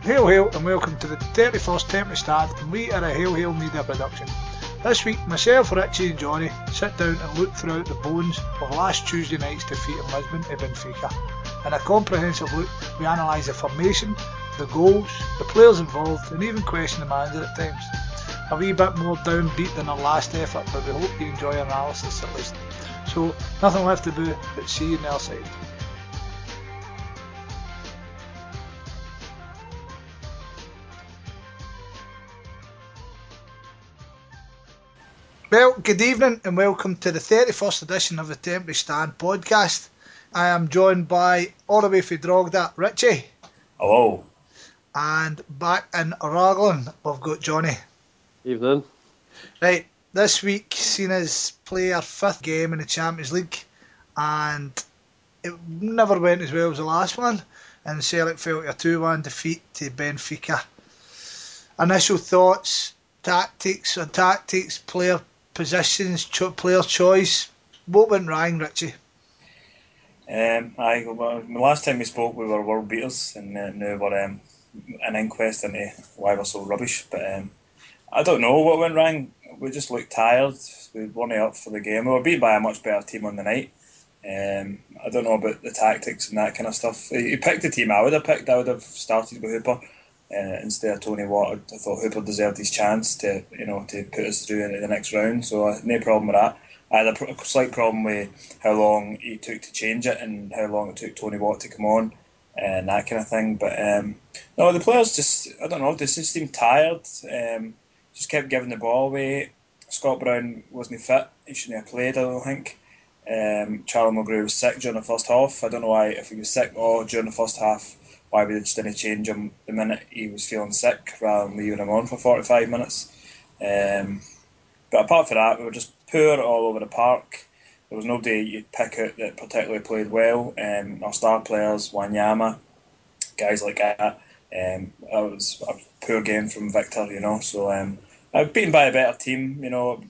Hail hail and welcome to the 31st Temporary Stand, and we are a Hail Hail media production. This week myself, Richie and Johnny sit down and look throughout the bones of last Tuesday night's defeat in Lisbon to Benfica. In a comprehensive look we analyse the formation, the goals, the players involved and even question the manager at times. A wee bit more downbeat than our last effort, but we hope you enjoy our analysis at least. So nothing left to do but see you on the other side. Well, good evening and welcome to the 31st edition of the Temporary Stand podcast. I am joined by, all the way from Drogda, Richie. Hello. And back in Raglan, we've got Johnny. Evening. Right, this week seen us play our 5th game in the Champions League, and it never went as well as the last one, and Celtic fell to a 2-1 defeat to Benfica. Initial thoughts, tactics, player positions, player choice. What went wrong, Richie? The last time we spoke we were world beaters, and now we're an inquest into why we're so rubbish. But I don't know what went wrong. We just looked tired. We weren't up for the game. We were beat by a much better team on the night. I don't know about the tactics and that kind of stuff. You picked the team I would have picked. I would have started with Hooper instead of Tony Watt. I thought Hooper deserved his chance to put us through into the next round. So no problem with that. I had a slight problem with how long he took to change it and how long it took Tony Watt to come on and that kind of thing. But no, the players just, I don't know, they just seemed tired. Just kept giving the ball away. Scott Brown wasn't fit. He shouldn't have played, I don't think. Charlie Mulgrew was sick during the first half. I don't know why, if he was sick or during the first half, why we just didn't change him the minute he was feeling sick rather than leaving him on for 45 minutes. But apart from that, we were just poor all over the park. There was nobody you'd pick out that particularly played well. Our star players, Wanyama, guys like that. It was a poor game from Victor, So I've beaten by a better team.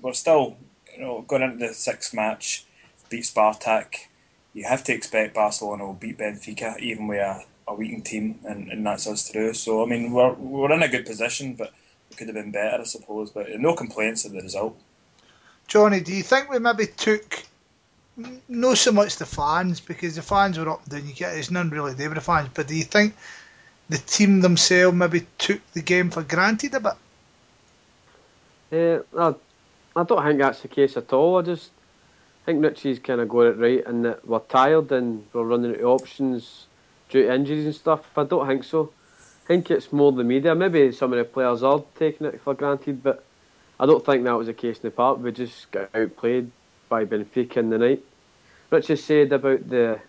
We're still, going into the 6th match, beat Spartak. You have to expect Barcelona will beat Benfica, even with a weakened team, and that's us through. So I mean, we're in a good position, but it could have been better, I suppose. But no complaints of the result. Johnny, do you think we maybe took, not so much the fans, because the fans were up and down, it's none really there with the fans, but do you think the team themselves maybe took the game for granted a bit? I don't think that's the case at all. I just think Richie's kind of got it right, and that we're tired and we're running out of options due to injuries and stuff. I don't think so. I think it's more the media. Maybe some of the players are taking it for granted, but I don't think that was the case in the park. We just got outplayed by Benfica in the night. Richie said about there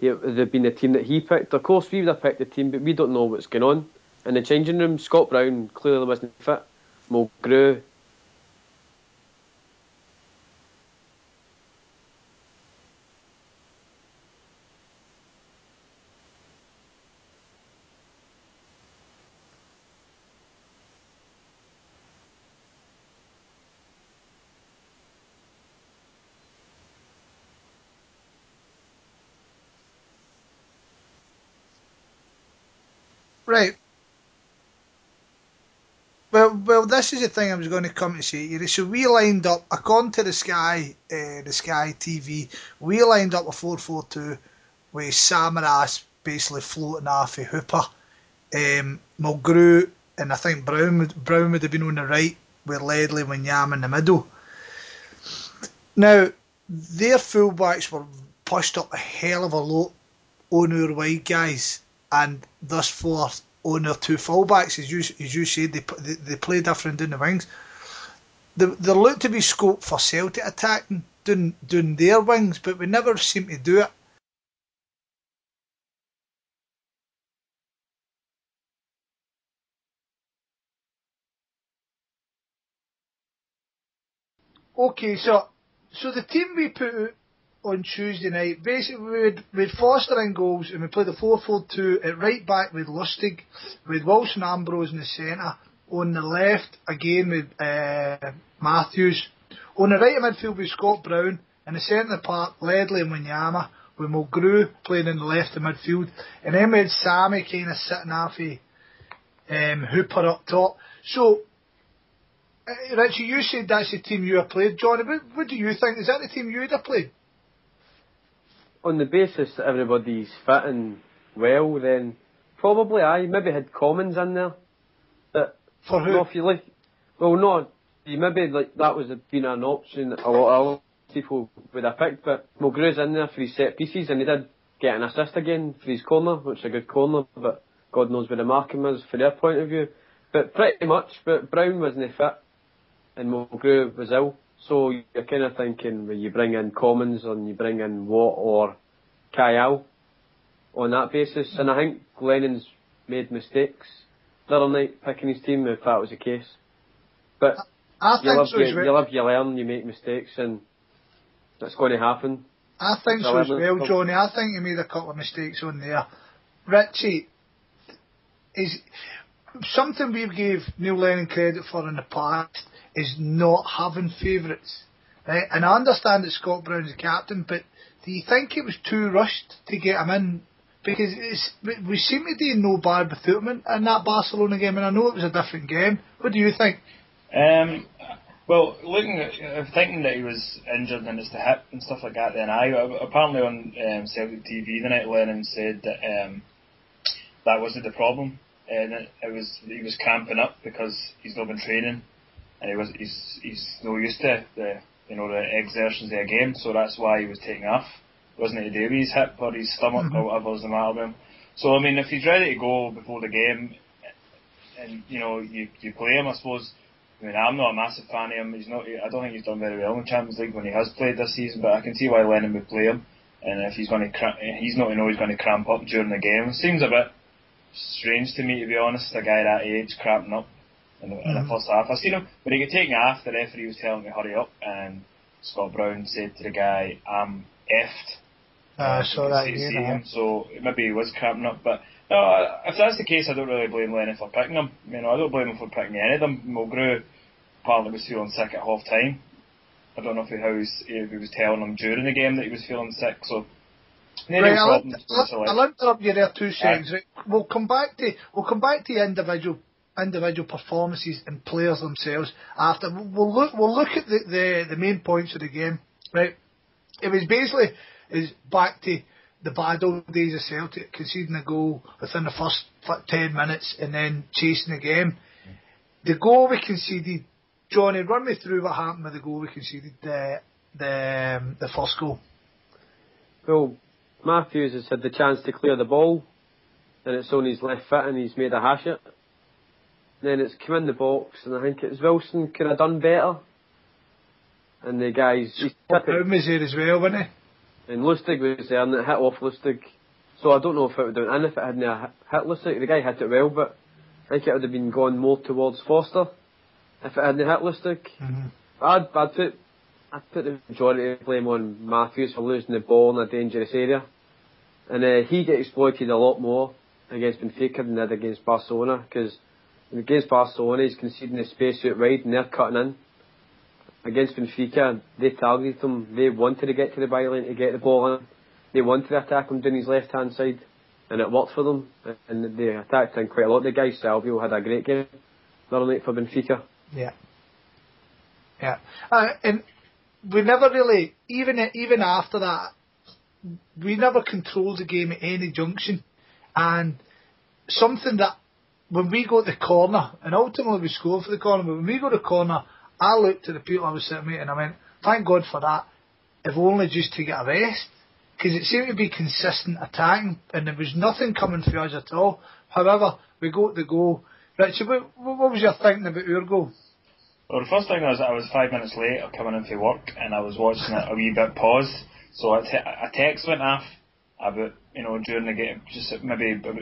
being the team that he picked. Of course, we would have picked the team, but we don't know what's going on in the changing room. Scott Brown clearly wasn't fit. Mulgrew. Right. Well, this is the thing I was going to come to say. So we lined up, according to the Sky TV, we lined up a 4-4-2 with Samaras basically floating off of Hooper, Mulgrew, and I think Brown would have been on the right with Ledley and Wanyama in the middle. Now, their fullbacks were pushed up a hell of a lot on our wide guys, and thus far on their 2 fullbacks, as you said, they play different down the wings. There looked to be scope for Celtic attacking down their wings, but we never seem to do it. Okay, so the team we put out on Tuesday night, basically we'd Foster in goals, and we played a 4-4-2 at right back with Lustig, with Wilson Ambrose in the centre, on the left again with Matthews, on the right of midfield with Scott Brown, in the centre of the park Ledley and Wanyama, with Mulgrew playing in the left of midfield, and then we had Sammy kind of sitting off Hooper up top. So, Richie, you said that's the team you have played. Johnny, what do you think? Is that the team you would have played? On the basis that everybody's fit and well, then probably I maybe had Commons in there. But For who? no, if you like, well, no, you maybe like that was been an option that a lot of people would have picked. But Mulgrew's in there for his set pieces, and he did get an assist again for his corner, which is a good corner. But God knows where the marking was from their point of view. But pretty much, but Brown wasn't fit, and Mulgrew was ill. So you're kind of thinking, well, you bring in Commons and you bring in Watt or Kyle on that basis. And I think Lennon's made mistakes the other night picking his team, if that was the case. But I think you live, you learn, you make mistakes, and that's going to happen. I think so as well, Johnny. I think he made a couple of mistakes on there. Richie, is something we gave Neil Lennon credit for in the past is not having favourites, right? And I understand that Scott Brown's the captain, but do you think it was too rushed to get him in? Because we seem to do no bad without him in that Barcelona game, and I know it was a different game. What do you think? Well, thinking that he was injured and it's the hip and stuff like that, then apparently on Celtic TV the night, Lennon said that that wasn't the problem, and he was cramping up because he's not been training, and he's no used to the exertions of a game, so that's why he was taking off. It wasn't to do with his hip or his stomach or whatever was the matter with him. So I mean, if he's ready to go before the game, and you play him, I suppose. I mean, I'm not a massive fan of him. I don't think he's done very well in the Champions League when he has played this season, but I can see why Lennon would play him. And if he's not to know he's going to cramp up during the game. It seems a bit strange to me, to be honest, a guy that age cramping up in the first half. I seen him when he got taken off. The referee was telling him to hurry up, and Scott Brown said to the guy, "I'm effed." I saw that again. So maybe he was cramping up, but no, if that's the case, I don't really blame Lennon for picking him. I don't blame him for picking any of them. Mulgrew apparently was feeling sick at half time. I don't know if he was telling him during the game that he was feeling sick. So right, I'll interrupt you there 2 seconds. Right. We'll come back to individual performances and players themselves after. We'll look at the main points of the game. Right, it was basically back to the bad old days of Celtic, conceding a goal within the first 10 minutes and then chasing the game. The goal we conceded, Johnny, run me through what happened with the goal we conceded, the first goal. Well, Matthews has had the chance to clear the ball, and it's on his left foot, and he's made a hash it. Then it's come in the box, and I think it's Wilson could have done better. And the guys... Brown was there as well, wasn't he? And Lustig was there, and it hit off Lustig. So I don't know if it would have been in if it hadn't hit Lustig. The guy hit it well, but I think it would have been going more towards Foster if it hadn't hit Lustig. I'd put the majority of blame on Matthews for losing the ball in a dangerous area. And he got exploited a lot more against Benfica than he did against Barcelona, because against Barcelona he's conceding the space out wide and they're cutting in. Against Benfica, they targeted him. They wanted to get to the byline to get the ball in. They wanted to attack him down his left-hand side, and it worked for them. And they attacked him quite a lot. The guy Salvio had a great game the other night for Benfica. Yeah. And we never really, even after that, we never controlled the game at any junction. And something that, when we go to the corner, and ultimately we scored for the corner, but when we go to the corner, I looked at the people I was sitting with and I went, thank God for that, if only just to get a rest. Because it seemed to be consistent attacking and there was nothing coming for us at all. However, we got the goal. Richard, what was your thinking about your goal? Well, the first thing was I was 5 minutes late of coming in for work, and I was watching it a wee bit paused. So a text went off about, during the game, just maybe about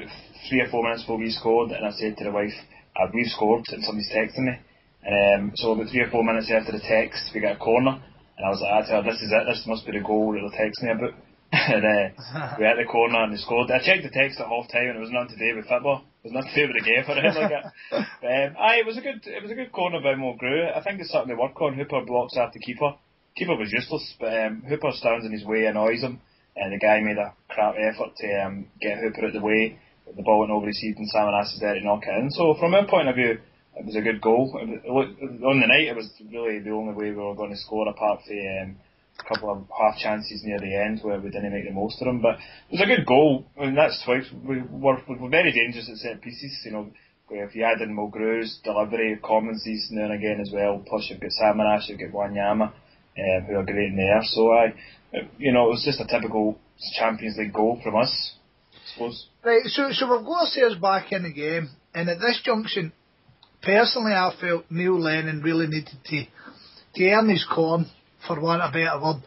3 or 4 minutes before we scored, and I said to the wife, we've scored, and somebody's texting me. And so about 3 or 4 minutes after the text, we got a corner, and I was like, I tell her, this is it, this must be the goal that they're texting me about. And we had the corner and they scored. I checked the text at half time and it was nothing to do with football. It was nothing to do with the game or anything like that. But, it was a good corner by Mulgrew. I think it's something to work on. Hooper blocks out the keeper. Keeper was useless, but Hooper stands in his way, annoys him, and the guy made a crap effort to get Hooper out the way. the ball went over-received and Samaras is there to knock it in. So from our point of view, it was a good goal. On the night, it was really the only way we were going to score, apart from a couple of half chances near the end where we didn't make the most of them. But it was a good goal. I mean, that's twice. We were very dangerous at set pieces. You know, if you add in Mulgrew's delivery, Commons now and again as well. Plus you've got Samaras, you've got Wanyama, who are great in there. So it was just a typical Champions League goal from us, I suppose. Right, so we've got ourselves back in the game, and at this junction, personally I felt Neil Lennon really needed to earn his corn, for want of a better word.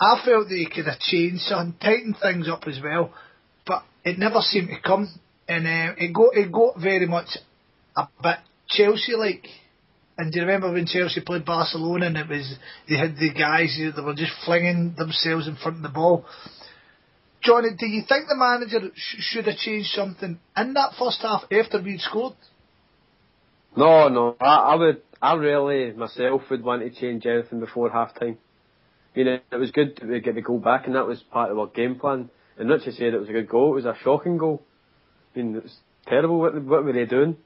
I felt that he could have changed something, tightened things up as well, but it never seemed to come, and it got very much a bit Chelsea-like. And do you remember when Chelsea played Barcelona and they had the guys that were just flinging themselves in front of the ball? Johnny, do you think the manager should have changed something in that first half after we'd scored? No. I really myself would want to change anything before half time. You know, it was good to get the goal back, and that was part of our game plan. And Richie said it was a good goal. It was a shocking goal. I mean, it was terrible. What were they doing?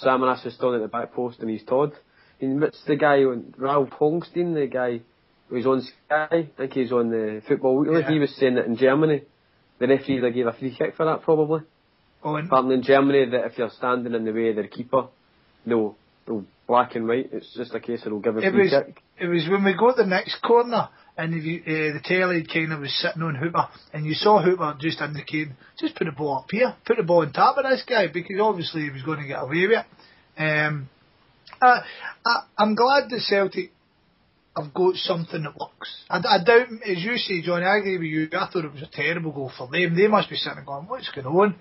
Samaras was still at the back post, and he's Todd. I mean, what's the guy on Ralph Holmstein, the guy who was on Sky? I think he's on the Football Weekly. Yeah. He was saying that in Germany, the referee gave a free kick for that probably. Apparently in Germany, that if you're standing in the way of their keeper, they'll black and white. It's just a case of they'll give a free kick. It was when we got the next corner, and the telly kind of was sitting on Hooper, and you saw Hooper just indicating, just put the ball up here, put the ball on top of this guy, because obviously he was going to get away with it. I'm glad that Celtic have got something that works. I doubt, as you say, Johnny, I agree with you. I thought it was a terrible goal for them. They must be sitting going, what's going on?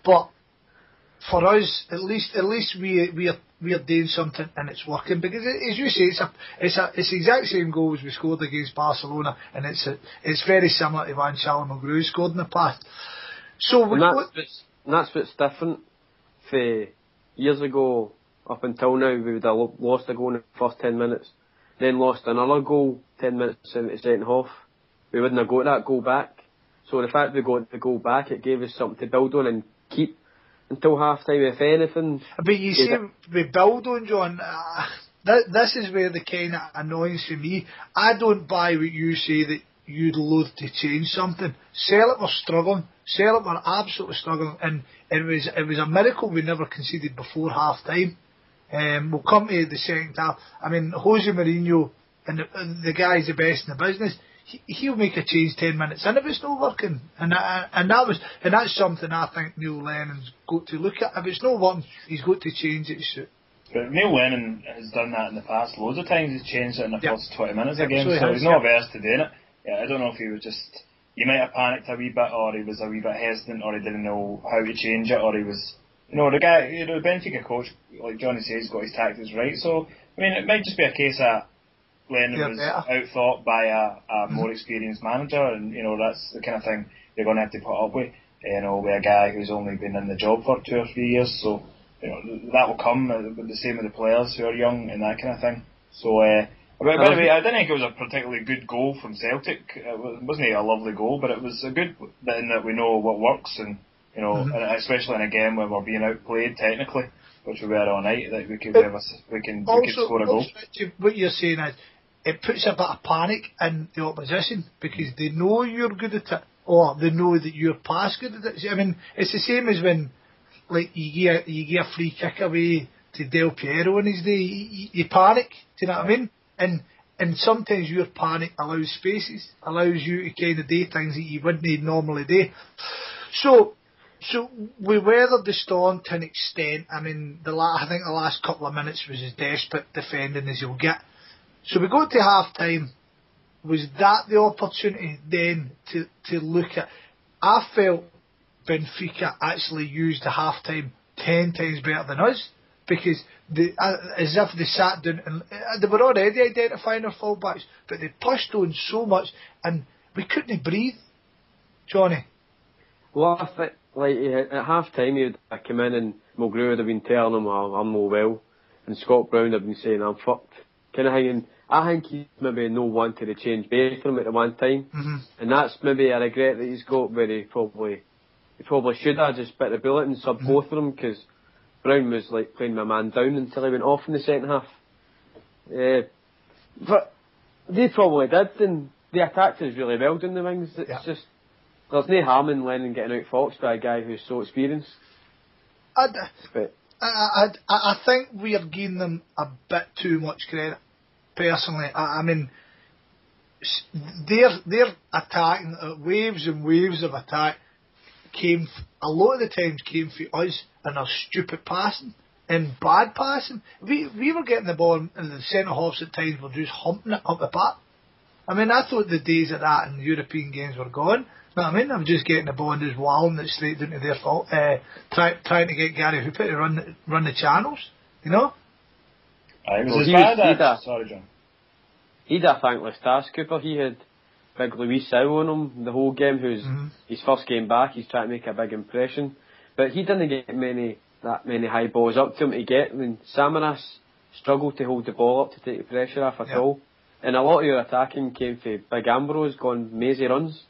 But for us, at least we're doing something and it's working, because as you say, it's the exact same goal as we scored against Barcelona, and it's very similar to one Charlie Mulgrew scored in the past. So that's what's different for years ago. Up until now, we would have lost a goal in the first 10 minutes, then lost another goal 10 minutes into the second half. We wouldn't have got that goal back. So the fact we got the goal back, it gave us something to build on and keep until half time, if anything. But you see, we build on, John, this is where the kind of annoyance for me. I don't buy what you say that you'd loathe to change something. Celtic were struggling. Celtic were absolutely struggling, and it was a miracle we never conceded before half time. We'll come to the second half. I mean, Jose Mourinho, and the guy's the best in the business. He'll make a change 10 minutes in if it's not working, and that's something I think Neil Lennon's got to look at. If it's not working, he's got to change it. But Neil Lennon has done that in the past loads of times. He's changed it in the first 20 minutes of games, so he's not averse to doing it. Yeah, I don't know if he was just, he might have panicked a wee bit, or he was a wee bit hesitant, or he didn't know how to change it, or he was, the guy, the Benfica coach, like Johnny says, got his tactics right. So, I mean, it might just be a case of Lennon was outthought by a more experienced manager, and, that's the kind of thing you're going to have to put up with, with a guy who's only been in the job for 2 or 3 years. So, that will come, the same with the players who are young and that kind of thing. So, by the way, I didn't think it was a particularly good goal from Celtic. It wasn't a lovely goal, but it was a good in that we know what works, and and especially in a game where we're being outplayed technically, which we were all night, that we could score a goal. What you're saying is, it puts a bit of panic in the opposition, because they know you're good at it, or they know that you're past good at it. I mean, it's the same as when, like, you get a free kick away to Del Piero in his day. You panic. Do you know what I mean? And sometimes your panic allows spaces, allows you to kind of do things that you wouldn't normally do. So we weathered the storm to an extent. I mean, I think the last couple of minutes was as desperate defending as you'll get. So we got to half time. Was that the opportunity then to look at? I felt Benfica actually used the half time 10 times better than us, because as if they sat down and they were already identifying their fullbacks, but they pushed on so much and we couldn't breathe, Johnny. Well, I think, at half time, he'd have come in and Mulgrew would have been telling him, I'm no well, and Scott Brown would have been saying, I'm fucked, kind of thing. And I think he's maybe no wanted to change both of them at the one time, and that's maybe a regret that he's got, where he probably he probably should have just bit the bullet and subbed both of them, because Brown was like playing my man down until he went off in the second half. But they probably did, and they attacked us really well down the wings. It's just, there's no harm in Lennon getting out Fox by a guy who's so experienced. I think we are giving them a bit too much credit, personally. I mean, their attacking, waves and waves of attack a lot of the times came for us and our stupid passing and bad passing. We were getting the ball and the centre halves at times were just humping it up the park. I mean, I thought the days of that in European games were gone. You know what I mean? I'm just getting the ball and just wallowing it straight into their fault, trying to get Gary Hooper to run the channels, you know? Sorry, John. He'd a thankless task, Cooper. He had big Luis Sao on him the whole game, who's his first game back. He's trying to make a big impression. But he didn't get that many high balls up to him to get. I mean, Samaras struggled to hold the ball up to take the pressure off at all. And a lot of your attacking came for Big Ambrose going mazy runs.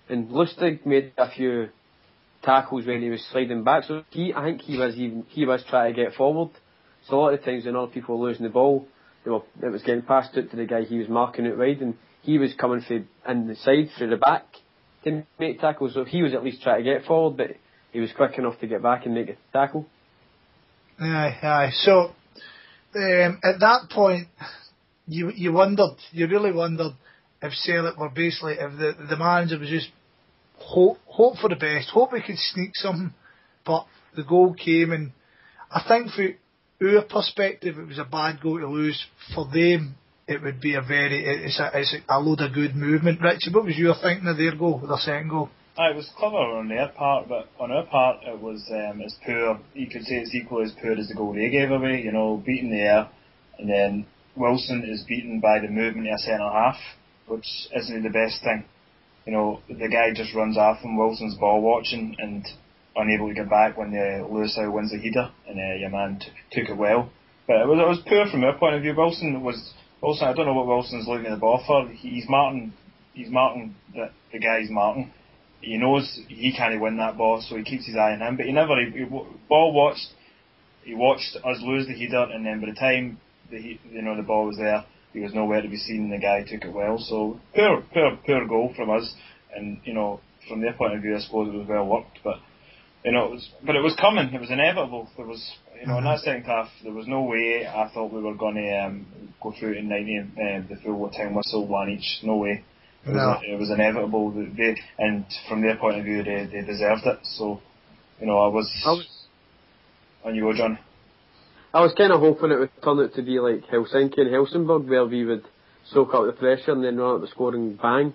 And Lustig made a few tackles when he was sliding back. So I think he was trying to get forward. So a lot of times when other people were losing the ball, it was getting passed out to the guy he was marking out wide, and he was coming from in the side through the back to make tackles. So he was at least trying to get forward, but he was quick enough to get back and make a tackle. Aye. So at that point, you really wondered if Celtic were basically, if the manager was just hope for the best, hope we could sneak something, but the goal came, and I think for our perspective it was a bad goal to lose. For them it would be it's a load of good movement. Richie, what was your thinking of their goal, their second goal? It was clever on their part, but on our part it was as poor. You could say it's equally as poor as the goal they gave away. You know, beaten the air, and then Wilson is beaten by the movement of a centre half, which isn't the best thing. You know, the guy just runs off him. Wilson's ball watching and unable to get back when Lewis wins the header, and your man took it well. But it was poor from our point of view. Wilson, I don't know what Wilson's looking at the ball for. He's marking the guy he's marking. He knows he can't win that ball, so he keeps his eye on him. But he watched us lose the header, and then by the time the ball was there, he was nowhere to be seen, and the guy took it well. So poor goal from us, and from their point of view, I suppose it was well worked, but it was coming. It was inevitable. There was in that second half, there was no way I thought we were going to go through in 90 the full time whistle, one each. No way. It was inevitable. And from their point of view, they deserved it. So I was. On you go, John. I was kind of hoping it would turn out to be like Helsinki and Helsingborg, where we would soak up the pressure and then run up the scoring, bang,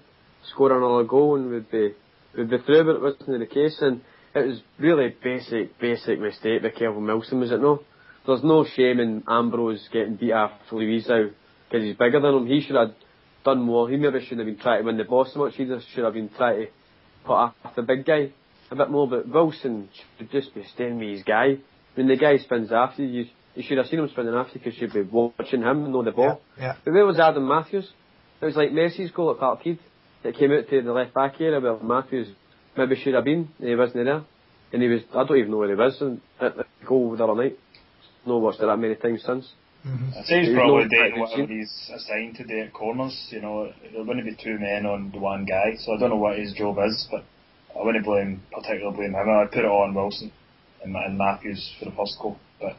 score another goal, and we'd be through. But it wasn't the case, and it was really basic mistake by Kelvin Wilson, was it no? There's no shame in Ambrose getting beat off Luizao because he's bigger than him. He should have done more. He maybe shouldn't have been trying to win the ball so much. He just should have been trying to put off the big guy a bit more. But Wilson should just be staying with his guy. When the guy spins after you, you should have seen him spinning after because you'd be watching him and know the ball. Yeah. But where was Adam Matthews? It was like Messi's goal at Parkhead that came out to the left back area where Matthews maybe should have been, and he wasn't there. And I don't even know where he was at the goal the other night. No watched it that many times since. I'd say he's probably doing whatever he's assigned to do at corners. There wouldn't be two men on the one guy, so I don't know what his job is, but I wouldn't particularly blame him. I'd put it on Wilson and Matthews for the first goal. But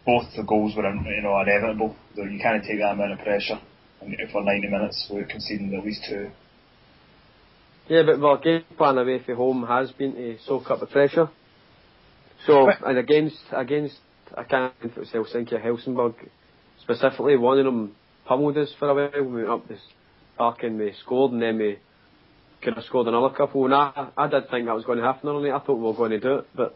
both the goals were inevitable. You can't take that amount of pressure, and for 90 minutes we're conceding at least two. Yeah, but our game plan away from home has been to soak up the pressure. So, and against I can't think if it was Helsinki or Helsingborg specifically, one of them pummeled us for a while. We went up this park and we scored, and then we could have scored another couple. And I did think that was going to happen early. I thought we were going to do it, but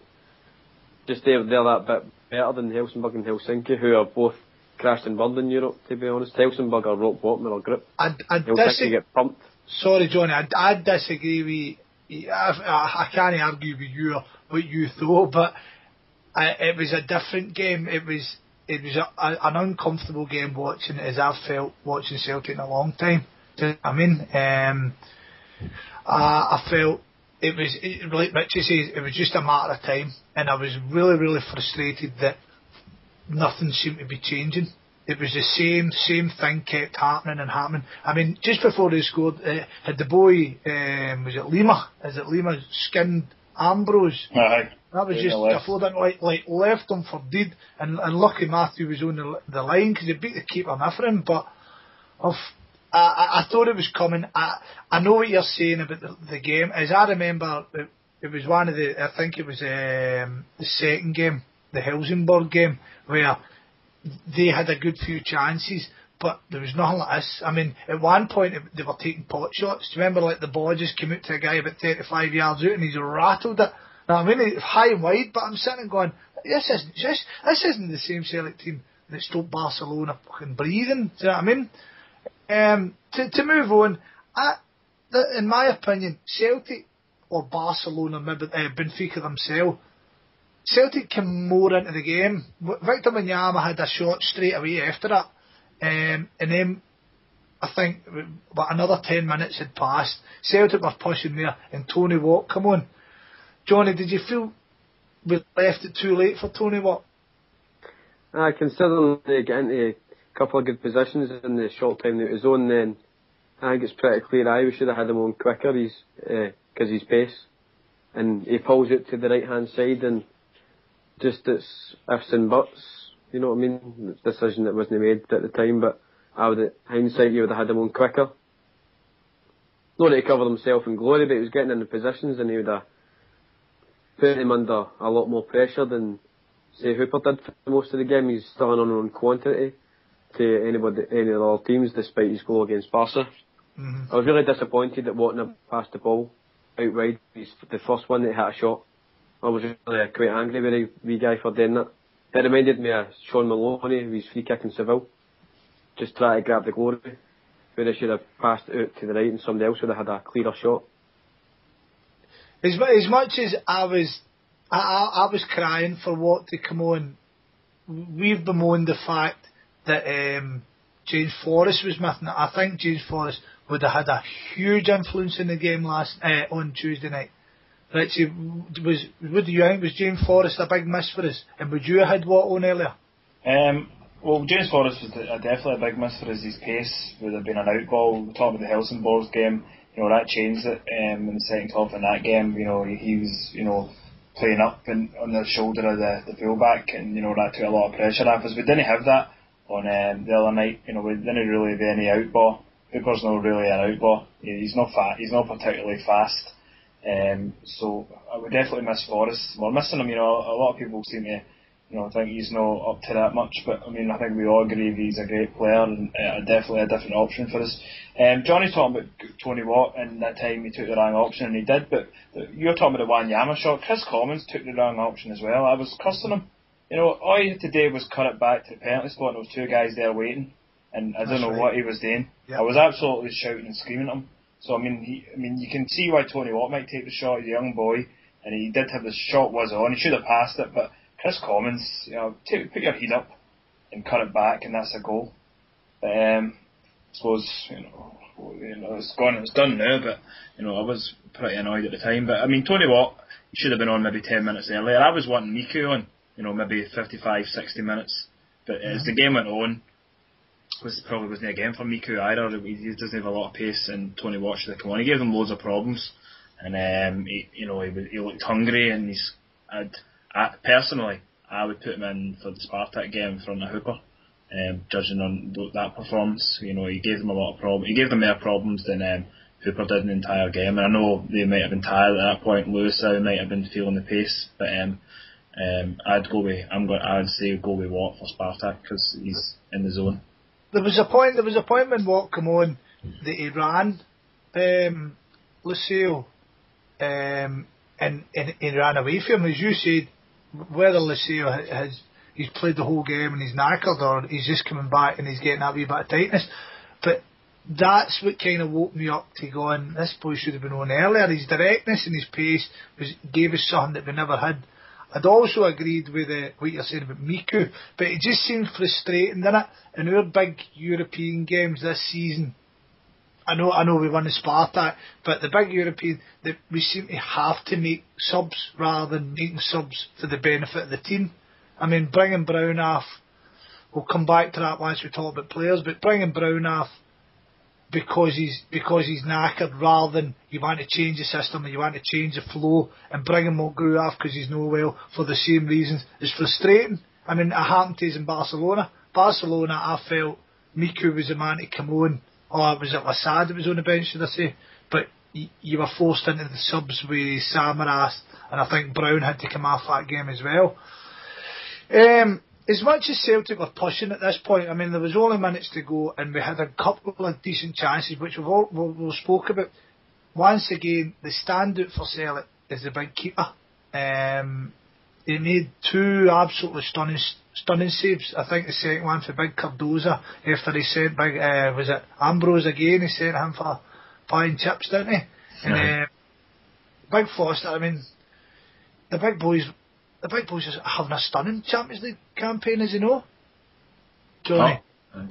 just they're that bit better than Helsingborg and Helsinki, who are both crashed and burned in Europe, to be honest. Helsingborg are rock bottom in our group. Helsinki get pumped. Sorry, Johnny, I disagree with you. I can't argue with you what you thought, but it was a different game. It was an uncomfortable game watching, as I've felt watching Celtic in a long time. Do you know what I mean? I felt like Richie says, it was just a matter of time, and I was really, really frustrated that nothing seemed to be changing. It was the same thing kept happening and happening. I mean, just before they scored, had the boy, was it Lima? Is it Lima skinned Ambrose? Aye. That was just before that, like left him for dead, and lucky Matthew was on the line because he beat the keeper and everything. But I thought it was coming. I know what you're saying about the game. As I remember, it was one of I think it was the second game, the Helsingborg game, where they had a good few chances, but there was nothing like this. I mean, at one point they were taking pot shots. Do you remember, like, the ball just came out to a guy about 35 yards out and he's rattled it? Now, I mean, it's high and wide, but I'm sitting and going, this isn't the same Celtic team that stopped Barcelona fucking breathing. Do you know what I mean? To move on, in my opinion, Celtic or Barcelona, maybe Benfica themselves, Celtic came more into the game. Victor Wanyama had a shot straight away after that, and then I think another 10 minutes had passed. Celtic were pushing there, and Tony Watt come on. Johnny, did you feel we left it too late for Tony Watt? Considering they get into a couple of good positions in the short time that he was on, then I think it's pretty clear we should have had him on quicker, because he's pace, and he pulls it to the right hand side, and just it's ifs and buts, you know what I mean? It's a decision that wasn't made at the time, but hindsight, you would have had him on quicker. Not that he covered himself in glory, but he was getting in the positions and he would have put him under a lot more pressure than, say, Hooper did for most of the game. He's still an unknown quantity to any of the other teams, despite his goal against Barca. Mm-hmm. I was really disappointed that Watt never passed the ball out wide. He's the first one that hit a shot. I was really quite angry with the wee guy for doing that. It reminded me of Sean Maloney, who was free kick in Seville. Just try to grab the glory, where they should have passed it out to the right and somebody else would have had a clearer shot. As much as I was crying for Watt to come on, we've bemoaned the fact that James Forrest was missing. I think James Forrest would have had a huge influence in the game on Tuesday night. Richie, was James Forrest a big miss for us? And would you have had Watt on earlier? Well, James Forrest was definitely a big miss for us. His pace would have been an out ball. We talked about the Helsingborg game. You know, that changed it in the second half in that game. You know, he was, you know, playing up and on the shoulder of the fullback, and you know that took a lot of pressure off us. We didn't have that on the other night. You know, we didn't really have any out ball. Cooper's not really an out ball. He's not particularly fast. So I would definitely miss Forrest. We're missing him. You know, a lot of people seem to, you know, think he's not up to that much, but I mean, I think we all agree he's a great player and definitely a different option for us. Johnny's talking about Tony Watt, and that time he took the wrong option, and he did. But you're talking about the Wanyama shot. Chris Commons took the wrong option as well. I was cussing him. You know, all he had to do was cut it back to the penalty spot, and there was two guys there waiting, and I don't know what he was doing. Yep. I was absolutely shouting and screaming at him. So I mean, you can see why Tony Watt might take the shot. He's a young boy, and he did have the shot was on. He should have passed it, but Chris Commons, you know, put your head up and cut it back, and that's a goal. But I suppose you know it's gone, it's done now. But you know, I was pretty annoyed at the time. But I mean, Tony Watt, he should have been on maybe 10 minutes earlier. I was wanting Miku on, you know, maybe 55, 60 minutes. But as the game went on, probably wasn't a game for Miku either. He doesn't have a lot of pace, and Tony Watt should have come on. He gave them loads of problems, and he looked hungry, and personally, I would put him in for the Spartak game in front of Hooper. Judging on that performance, you know, he gave them a lot of problems. He gave them more problems than Hooper did in the entire game. And I know they might have been tired at that point. Lewis might have been feeling the pace, but I'd say go with Watt for Spartak because he's in the zone. There was a point when Watt came on that he ran Lucille, and he ran away from him. As you said, whether Lucille he's played the whole game and he's knackered, or he's just coming back and he's getting that wee bit of tightness. But that's what kind of woke me up to going, this boy should have been on earlier. His directness and his pace gave us something that we never had. I'd also agreed with what you're saying about Miku, but it just seemed frustrating, didn't it? In our big European games this season, I know we won the Spartak, but the big European, we seem to have to make subs rather than making subs for the benefit of the team. I mean, bringing Brown off, we'll come back to that once we talk about players, but bringing Brown off because he's knackered rather than you want to change the system and you want to change the flow, and bringing Mulgrew off because he's no well for the same reasons is frustrating. I mean, it happened to us in Barcelona. I felt Miku was the man to come on. Or was it Lassad that was on the bench, should I say? But you were forced into the subs with Samaras, and I think Brown had to come off that game as well. As much as Celtic were pushing at this point, I mean, there was only minutes to go, and we had a couple of decent chances, which we've spoke about. Once again, the standout for Celtic is the big keeper. He made two absolutely stunning saves. I think the second one for Big Cardoza after he sent Big was it Ambrose again? He sent him for pie and chips, didn't he? And Big Foster. I mean, the big boys are having a stunning Champions League campaign, as you know, Johnny. Oh,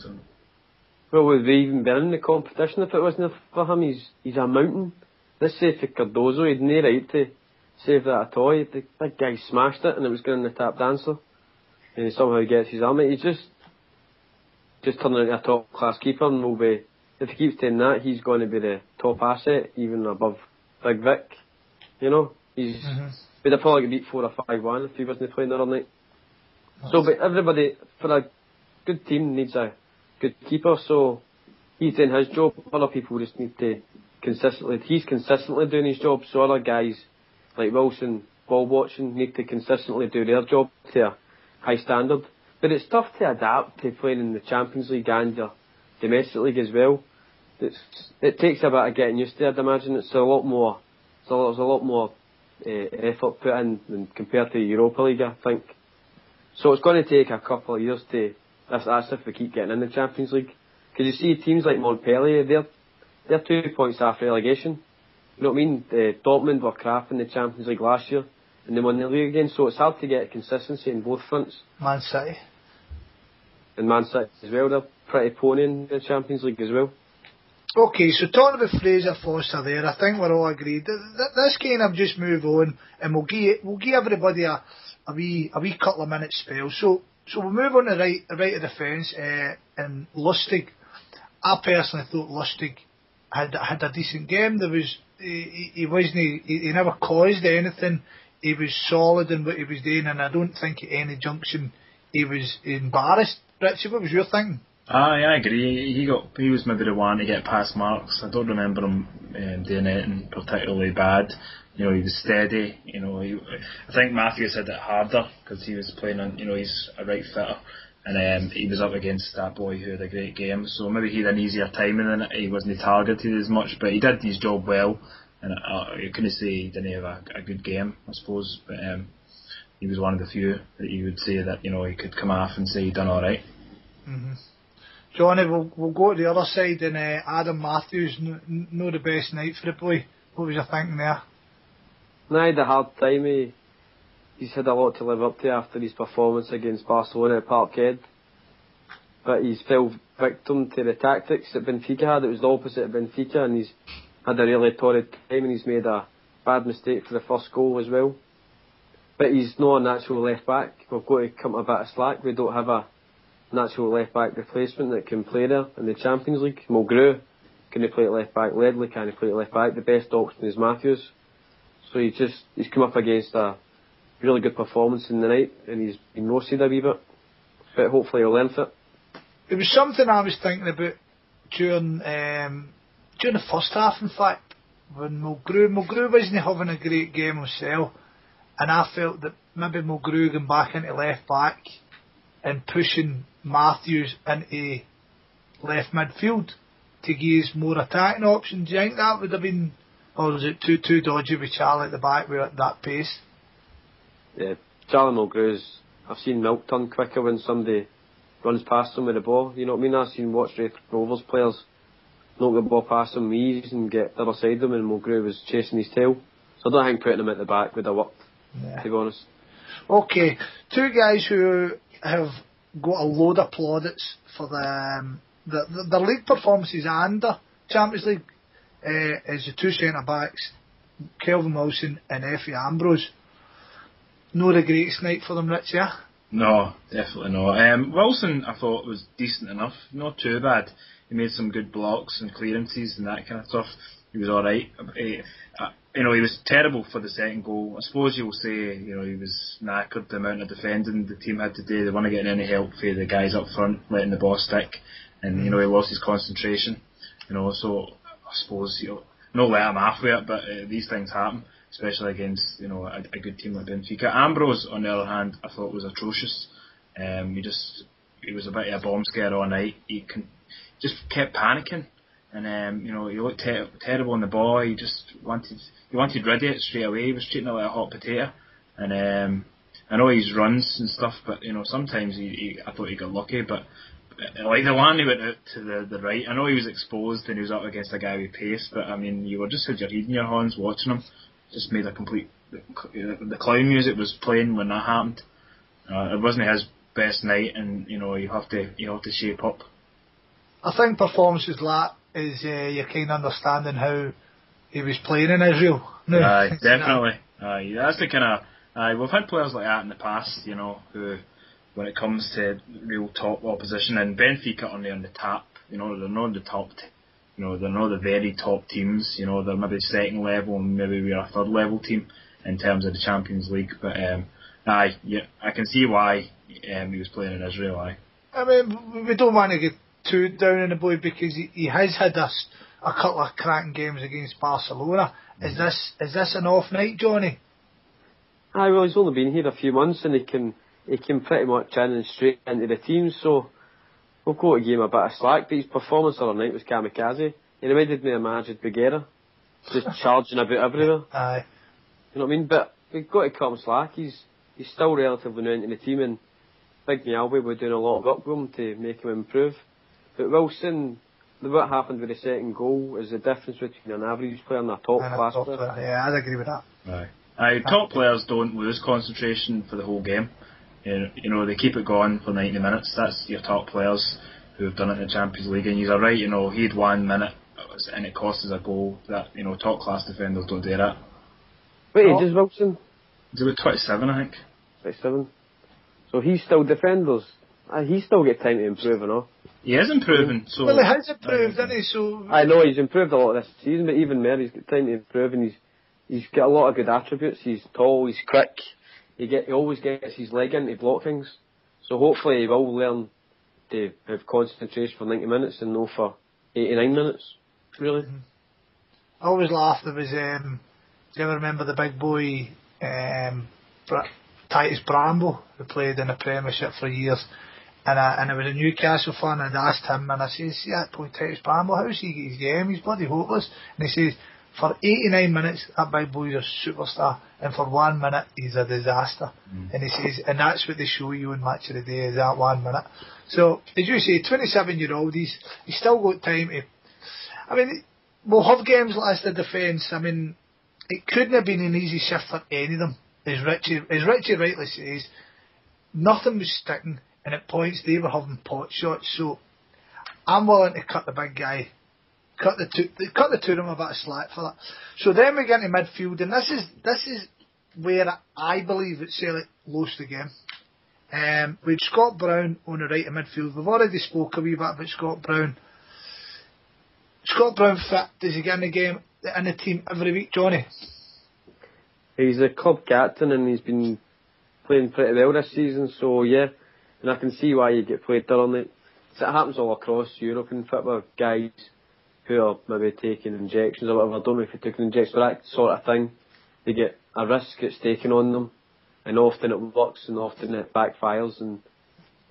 well, would we even been in the competition if it wasn't for him? He's a mountain. This save for Cardozo, he'd no right to save that at all. The big guy smashed it, and it was going in the tap dancer. And he somehow gets his arm. He's just turning into a top class keeper, and will be, if he keeps doing that, he's going to be the top asset, even above Big Vic. You know, we'd have probably got beat 4 or 5-1 if he wasn't playing the other night. So, but everybody, for a good team, needs a good keeper, so he's doing his job. Other people just need to he's consistently doing his job, so other guys like Wilson, ball watching, need to consistently do their job to a high standard. But it's tough to adapt to playing in the Champions League and your domestic league as well. It takes a bit of getting used to it, I'd imagine. There's a lot more effort put in than compared to the Europa League, I think. So it's going to take a couple of years to, that's if we keep getting in the Champions League. Because you see teams like Montpellier, they're 2 points off relegation. You know what I mean? Dortmund were crap in the Champions League last year, and they won the league again, so it's hard to get consistency in both fronts. Man City. And Man City as well, they're pretty pony in the Champions League as well. Okay, so talking about Fraser Foster there, I think we're all agreed. This game I've just moved on, and we'll give everybody a wee couple of minutes spell. So we'll move on to right of defence, and Lustig. I personally thought Lustig had a decent game. There was he never caused anything. He was solid in what he was doing, and I don't think at any junction he was embarrassed. Richie, what was your thinking? I agree. He was maybe the one to get past marks. I don't remember him doing anything particularly bad. You know, he was steady. You know, I think Matthews had it harder because he was playing on. You know, he's a right fitter, and he was up against that boy who had a great game. So maybe he had an easier time in it. He wasn't targeted as much, but he did his job well. And you couldn't say he didn't have a good game, I suppose. But he was one of the few that you would say that, you know, he could come off and say he done all right. Mm-hmm. Johnny, we'll go to the other side, and Adam Matthews, no the best night for the boy. What was your thinking there? No, he had a hard time. He's had a lot to live up to after his performance against Barcelona at Parkhead. But he's fell victim to the tactics that Benfica had. It was the opposite of Benfica, and he's had a really torrid time, and he's made a bad mistake for the first goal as well. But he's not a natural left back. We've got to come a bit of slack. We don't have a natural left back replacement that can play there in the Champions League. Mulgrew can play at left back. Ledley can play at left back. The best option is Matthews. So he's come up against a really good performance in the night, and he's been roasted a wee bit. But hopefully he'll learn it. It was something I was thinking about during the first half, in fact, when Mulgrew wasn't having a great game himself, and I felt that maybe Mulgrew going back into left back and pushing Matthews into left midfield to give us more attacking options. Do you think that would have been, or was it too dodgy with Charlie at the back with that pace? Yeah, Charlie Mulgrew's, I've seen milk turn quicker when somebody runs past him with the ball. You know what I mean? I've seen Watchdale Rovers players knock the ball past him with ease and get the other side of him, and Mulgrew was chasing his tail. So I don't think putting him at the back would have worked, to be honest. Okay, two guys who have got a load of plaudits for the league performances and Champions League is the two centre backs, Kelvin Wilson and Effie Ambrose. Not the greatest night for them, Rich, yeah? No, definitely not. Wilson, I thought, was decent enough. Not too bad. He made some good blocks and clearances and that kind of stuff. He was alright. He was terrible for the second goal. I suppose you'll say, he was knackered, the amount of defending the team had to do. They weren't getting any help for the guys up front, letting the ball stick. And, he lost his concentration. So I suppose, not let him halfway it, but these things happen, especially against, a good team like Benfica. Ambrose, on the other hand, I thought was atrocious. He was a bit of a bomb scare all night. He just kept panicking. And he looked terrible on the ball. He wanted rid of it straight away. He was treating it like a hot potato. And I know he's runs and stuff, but sometimes I thought he got lucky. But like the one he went out to the right, I know he was exposed and he was up against a guy with pace. But you were just had your head in your hands watching him. Just made a complete. The clown music was playing when that happened. It wasn't his best night, and you have to shape up. I think performances like is you're kind of understanding how he was playing in Israel. No, aye, definitely. Aye, that's the kind of. We've had players like that in the past, who, when it comes to real top opposition, and Benfica are on the tap. They're not the top. They're not the very top teams. They're maybe second level, and maybe we're a third level team in terms of the Champions League. But I can see why he was playing in Israel. Aye. I mean, we don't want to get too down on the boy because he has had a couple of cracking games against Barcelona. Is this an off night, Johnny? Aye, well, he's only been here a few months and he can pretty much in and straight into the team, so we'll go to give him a bit of slack. But his performance the other night was kamikaze. He reminded me of Majid Bagheera, just charging about everywhere. Aye. You know what I mean? But we've got to cut him slack. He's still relatively new into the team, and Big Mialbi were doing a lot of work with him to make him improve. But Wilson, what happened with the second goal is the difference between an average player and a top class player. Yeah, I'd agree with that. Aye. Top players don't lose concentration for the whole game. They keep it going for 90 minutes. That's your top players who have done it in the Champions League. And you're right, he had 1 minute and it cost us a goal. That top class defenders don't do that. What age is Wilson? He's about 27, I think. 27. So he's still defenders. He's still got time to improve, He is improving. So well, he has improved, hasn't he? So I know he's improved a lot this season, but even more, he's got time to improve, and he's got a lot of good attributes. He's tall, he's quick. He always gets his leg in to block things. So hopefully he will learn to have concentration for 90 minutes and no for 89 minutes. Really. Mm-hmm. I always laughed. There was, do you ever remember the big boy Titus Bramble, who played in the Premiership for years? And I was a Newcastle fan, and I asked him, and I says, see that boy Titus Bramble, how's he get his game? He's bloody hopeless. And he says, for 89 minutes, that big boy's a superstar, and for 1 minute, he's a disaster. And he says, and that's what they show you in Match of the Day, is that 1 minute. So, as you say, 27-year-old, he's still got time to... I mean, we'll have games like this, the defence. I mean, it couldn't have been an easy shift for any of them. As Richie rightly says, nothing was sticking, and at points they were having pot shots. So, I'm willing to cut the big guy, cut the two of them a bit of slack for that. So then we get into midfield, and this is where I believe that Celtic lost the game. With Scott Brown on the right of midfield. We've already spoke a wee bit about Scott Brown. Scott Brown fit, does he get in the game, in the team every week, Johnny? He's a club captain and he's been playing pretty well this season, so yeah, and I can see why you get played thoroughly. It happens all across Europe in football, guys who are maybe taking injections or whatever. I don't know if they took an injection, but that sort of thing, they get a risk gets taken on them, and often it works and often it backfires, and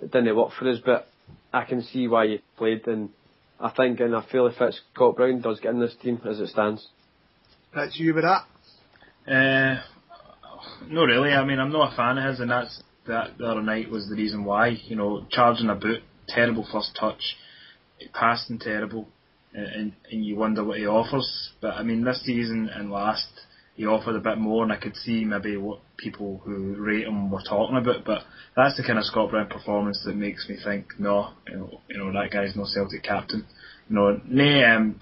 it didn't work for us, but I can see why you played, and I think and I feel if it's Scott Brown does get in this team as it stands. That's you with that? No, really. I mean, I'm not a fan of his, and that the other night was the reason why. Charging a boot, terrible first touch, passing terrible, and you wonder what he offers. But I mean, this season and last, he offered a bit more, and I could see maybe what people who rate him were talking about. But that's the kind of Scott Brown performance that makes me think, no, you know that guy's no Celtic captain. No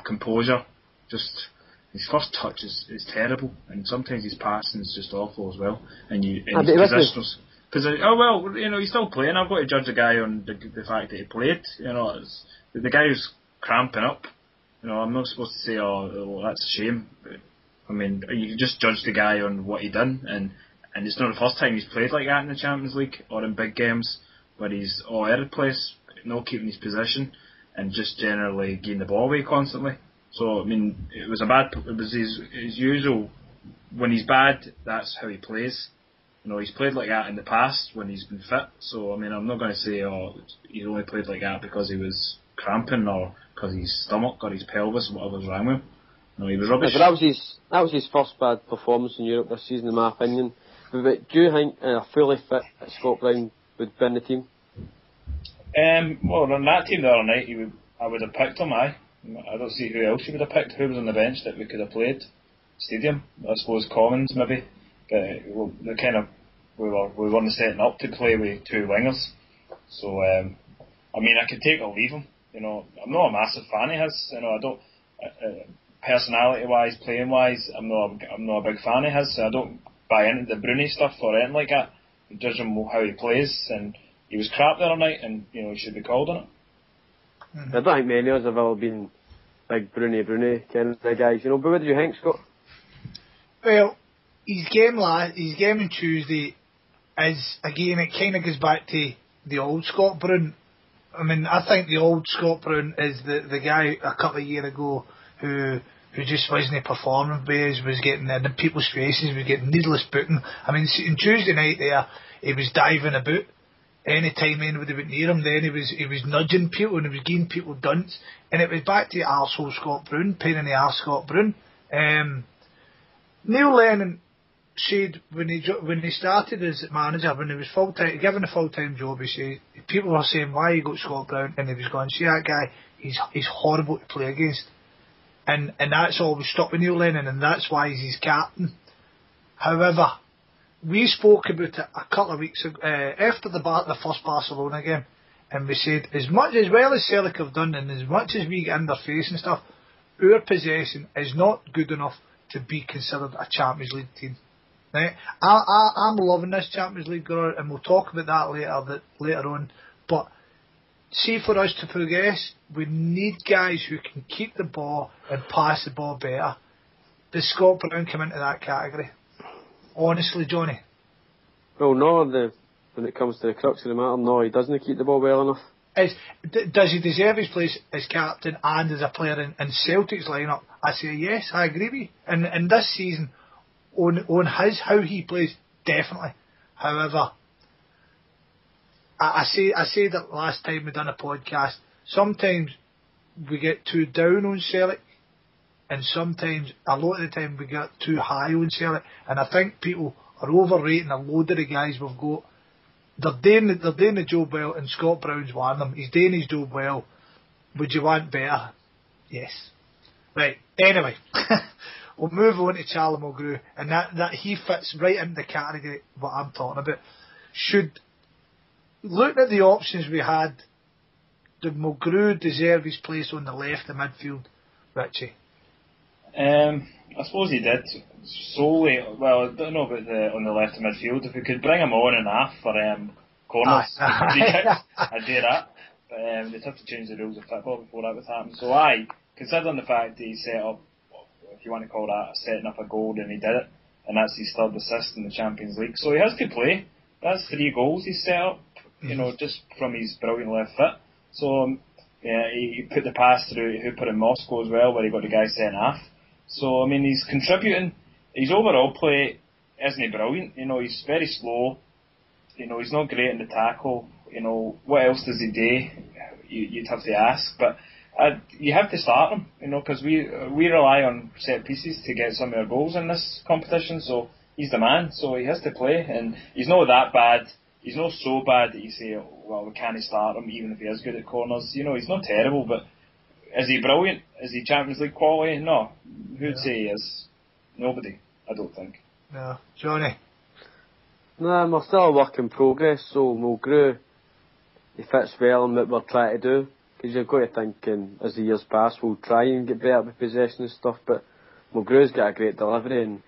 composure. Just his first touch is terrible, and sometimes his passing is just awful as well. And his positionals. He's still playing. I've got to judge a guy on the fact that he played. It's the guy who's cramping up. I'm not supposed to say, oh, that's a shame. But, I mean, you can just judge the guy on what he done, and it's not the first time he's played like that in the Champions League or in big games where he's all over the place, not keeping his position, and just generally getting the ball away constantly. So I mean, it was his usual. When he's bad, that's how he plays. He's played like that in the past when he's been fit. So I mean, I'm not going to say, he only played like that because he was cramping or because his stomach or his pelvis or whatever was wrong with him. He was rubbish. Yeah, but that was his first bad performance in Europe this season, in my opinion. But do you think a fully fit Scott Brown would win the team? Well, on that team the other night, I would have picked him. I don't see who else you would have picked. Who was on the bench that we could have played? Stadium, I suppose Commons maybe. But we weren't setting up to play with two wingers. So I mean, I could take or leave him. I'm not a massive fan of his. I don't. Personality-wise, playing-wise, I'm not a big fan of his. So I don't buy into the Bruni stuff or anything like that. I judge him how he plays, and he was crap the other night, and he should be called on it. I don't think many of us have ever been big Bruni kind of guys, but what did you think, Scott? Well, his game on Tuesday is, again, it kind of goes back to the old Scott Brown. I mean, I think the old Scott Brown is the guy a couple of years ago who just wasn't performing, was getting in people's faces, was getting needless booking. I mean, on Tuesday night there, he was diving about. Any time anybody went near him, then he was nudging people and he was giving people dunce. And it was back to arsehole Scott Brown, pain in the arse Scott Brown. Neil Lennon said when he started as manager, when he was given a full-time job, he said, people were saying, why you got Scott Brown? And he was going, see that guy, he's horrible to play against. And that's always stuck with Neil Lennon, and that's why he's his captain. However, we spoke about it a couple of weeks ago, after the first Barcelona game, and we said, as well as Celtic have done, and as much as we get in their face and stuff, our possession is not good enough to be considered a Champions League team. Right? I'm loving this Champions League, and we'll talk about that later on. But see, for us to progress, we need guys who can keep the ball and pass the ball better. Does Scott Brown come into that category? Honestly, Johnny? Well, no, when it comes to the crux of the matter, no, he doesn't keep the ball well enough. Does he deserve his place as captain and as a player in Celtic's lineup? I say yes, I agree with you. And this season, on how he plays, definitely. However, I say that last time we done a podcast, sometimes we get too down on Celtic, and sometimes, a lot of the time, we get too high on Celtic, and I think people are overrating a load of the guys we've got. They're doing the job well, and Scott Brown's one of them. He's doing his job well. Would you want better? Yes. Right, anyway, we'll move on to Charlie Mulgrew, and that he fits right into the category what I'm talking about. Looking at the options we had, did Mulgrew deserve his place on the left of midfield, Richie? I suppose he did. Solely, well, I don't know about on the left of midfield. If we could bring him on and off for corners, I'd do that. But they'd have to change the rules of football before that would happen. So considering the fact that he set up, if you want to call that, setting up a goal, and he did it, and that's his third assist in the Champions League. So he has to play. That's 3 goals he set up, just from his brilliant left foot. So he put the pass through Hooper in Moscow as well, where he got the guy sent off. So I mean, he's contributing. His overall play isn't brilliant. He's very slow. He's not great in the tackle. What else does he do? You'd have to ask, but you have to start him. Because we rely on set pieces to get some of our goals in this competition. So he's the man. So he has to play, and he's not that bad. He's not so bad that you say, well, we can't start him even if he is good at corners. He's not terrible, but is he brilliant? Is he Champions League quality? No. Who'd say he is? Nobody. I don't think. No. Johnny? Nah, we're still a work in progress, so Mulgrew, he fits well in what we're trying to do. Because you've got to think, as the years pass, we'll try and get better with possession and stuff, but Mulgrew's got a great delivery, and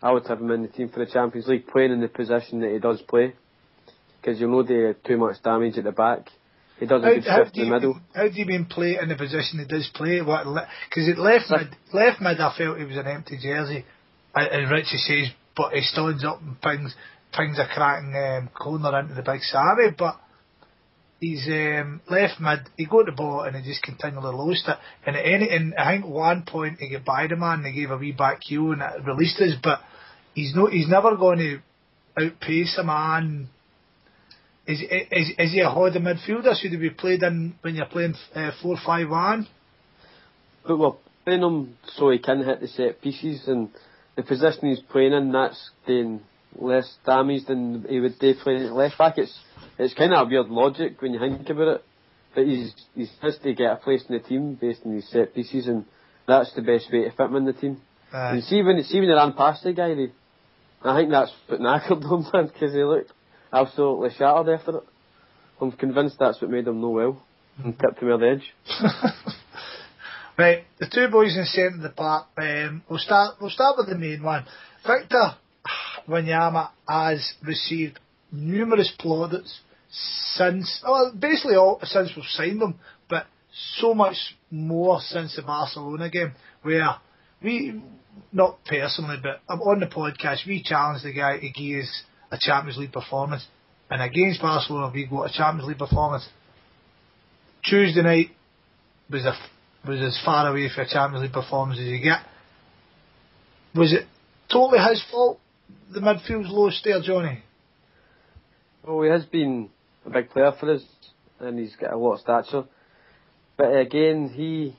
I would have him in the team for the Champions League, playing in the position that he does play. Because you'll know they too much damage at the back. He does a good shift in the middle. How do you mean play in the position he does play? Because at left mid, I felt he was an empty jersey, and Richie says, but he stands up and pings a cracking corner into the big Sammy, but he's left mid, he got the ball and he just continually lost it, and I think at one point he got by the man and he gave a wee back heel and it released us, but he's never going to outpace a man. Is he a holding midfielder? Should he be played in when you're playing 4-5-1? But we're playing him so he can hit the set pieces, and the position he's playing in, that's doing less damage than he would do playing at left back. It's kind of a weird logic when you think about it, but he's has to get a place in the team based on his set pieces, and that's the best way to fit him in the team. And see when they ran past the guy, I think that's what knackered him, man, because he looked absolutely shattered after it. I'm convinced that's what made him no well and tipped him over the edge. Right, the two boys in centre of the park. We'll start with the main one. Victor Wanyama has received numerous plaudits since we've signed him, but so much more since the Barcelona game, where we, not personally, but on the podcast, we challenged the guy to give us a Champions League performance, and against Barcelona we got a Champions League performance. Tuesday night was as far away for a Champions League performance as you get. Was it totally his fault the midfield's lost there, Johnny? Well, he has been a big player for us, and he's got a lot of stature. But again,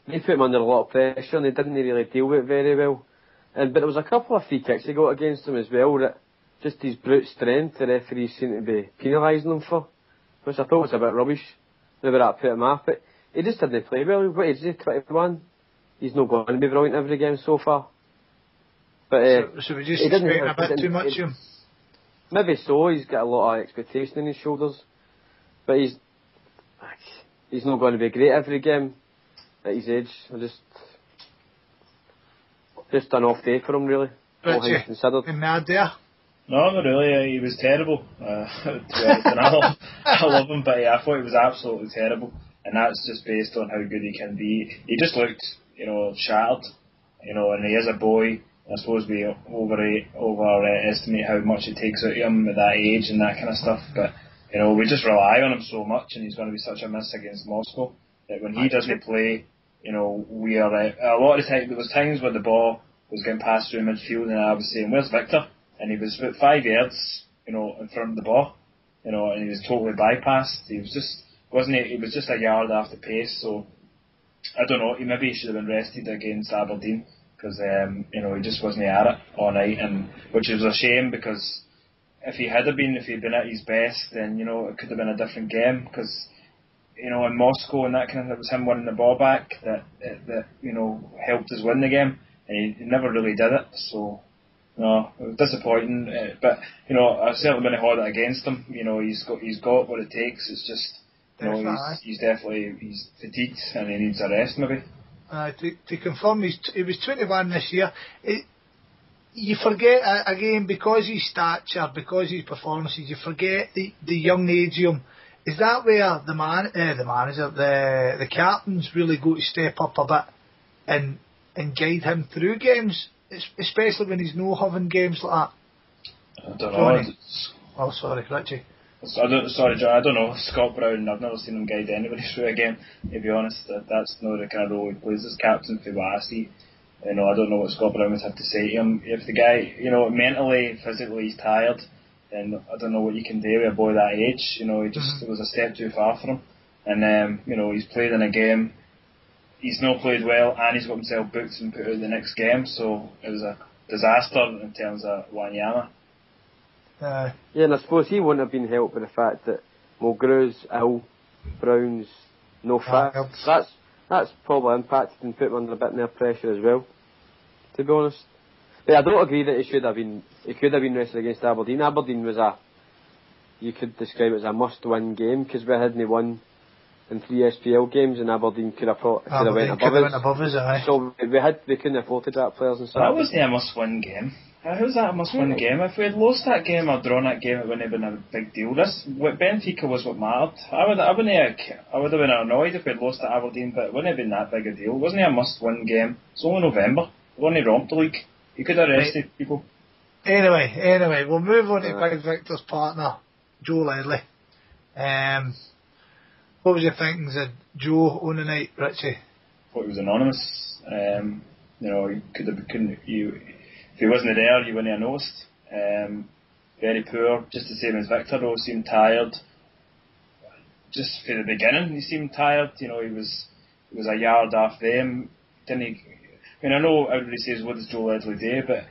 they put him under a lot of pressure, and he didn't really deal with it very well. But there was a couple of free kicks he got against him as well, that just his brute strength, the referees seem to be penalising him for, which I thought was a bit rubbish. Maybe that put him off, but he just didn't play well. What age is he? 21? He's not going to be brilliant every game so far. But so we just expecting a bit too much of him? Maybe so. He's got a lot of expectation in his shoulders, but he's not going to be great every game at his age. Just an off day for him, really. Richie, in mad there? No, not really. He was terrible. I love him, but I thought he was absolutely terrible, and that's just based on how good he can be. He just looked, shattered, and he is a boy. I suppose we overestimate how much it takes out of him at that age and that kind of stuff. But we just rely on him so much, and he's going to be such a miss against Moscow that when he doesn't play, we are a lot of the time. There was times where the ball was getting passed through midfield, and I was saying, "Where's Victor?" And he was about 5 yards, in front of the ball, and he was totally bypassed. He was just He was just a yard after pace. So I don't know. Maybe he should have been rested against Aberdeen, because he just wasn't at it all night, and which was a shame, because if he'd been at his best, then it could have been a different game, because in Moscow and that kind of, it was him winning the ball back that helped us win the game, and he never really did it. So no, it was disappointing, but I've certainly been hard against him. He's got what it takes. It's just he's fatigued and he needs a rest maybe. To confirm, he was 21 this year. You forget again, because his stature, because his performances, you forget the young age of him. Is that where the manager, the captains really go to step up a bit and guide him through games, especially when he's no having games like that? I don't know. Oh, sorry, Richie. Sorry, John. I don't know. Scott Brown, I've never seen him guide anybody through a game, to be honest. That's not the kind of role he plays as captain for what I see. I don't know what Scott Brown would have to say to him. If the guy, mentally, physically he's tired, then I don't know what you can do with a boy that age. It was a step too far for him. And, he's played in a game, he's not played well, and he's got himself booked and put out the next game, so it was a disaster in terms of Wanyama. Yeah, and I suppose he wouldn't have been helped by the fact that Mulgrew's ill, Brown's no fit. That's probably impacted and put him under a bit more pressure as well, to be honest. But I don't agree that he could have been rested against Aberdeen. Aberdeen was you could describe it as a must-win game because we hadn't won in 3 SPL games, and Aberdeen could have went above us. So we couldn't afford to drop players and stuff. That wasn't a must-win game. How was that a must-win game? If we had lost that game or drawn that game, it wouldn't have been a big deal. Benfica was what mattered. I would have been annoyed if we had lost to Aberdeen, but it wouldn't have been that big a deal. It wasn't a must-win game. It's only November. We only romped the league. You could have arrested people. Anyway, we'll move on to Big Victor's partner, Joe Ledley. What was your thinkings of Joe on the night, Richie? Thought he was anonymous. If he wasn't there, you wouldn't have noticed. Very poor, just the same as Victor though, seemed tired. Just for the beginning, he seemed tired. He was a yard off them. I know everybody says, what does Joe Ledley do? But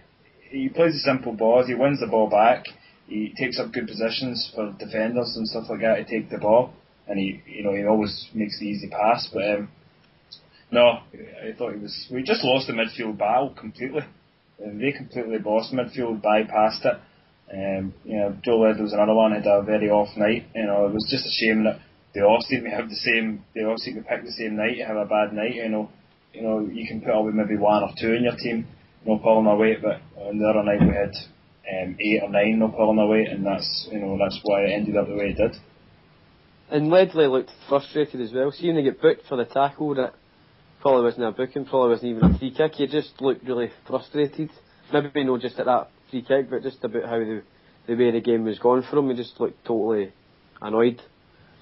he plays the simple balls, he wins the ball back, he takes up good positions for defenders and stuff like that to take the ball, and he always makes the easy pass. But no, I thought we just lost the midfield battle completely. They completely lost midfield, bypassed it. Joe Ledley was another one, had a very off night. It was just a shame that they all seem to pick the same night, have a bad night. You can put away maybe one or two in your team, pulling their weight, but on the other night we had 8 or 9 not pulling their weight, and that's why it ended up the way it did. And Ledley looked frustrated as well. See when they get booked for the tackle that probably wasn't a booking, probably wasn't even a free kick. He just looked really frustrated. Maybe not just at that free kick, but just about how the way the game was going for him. He just looked totally annoyed.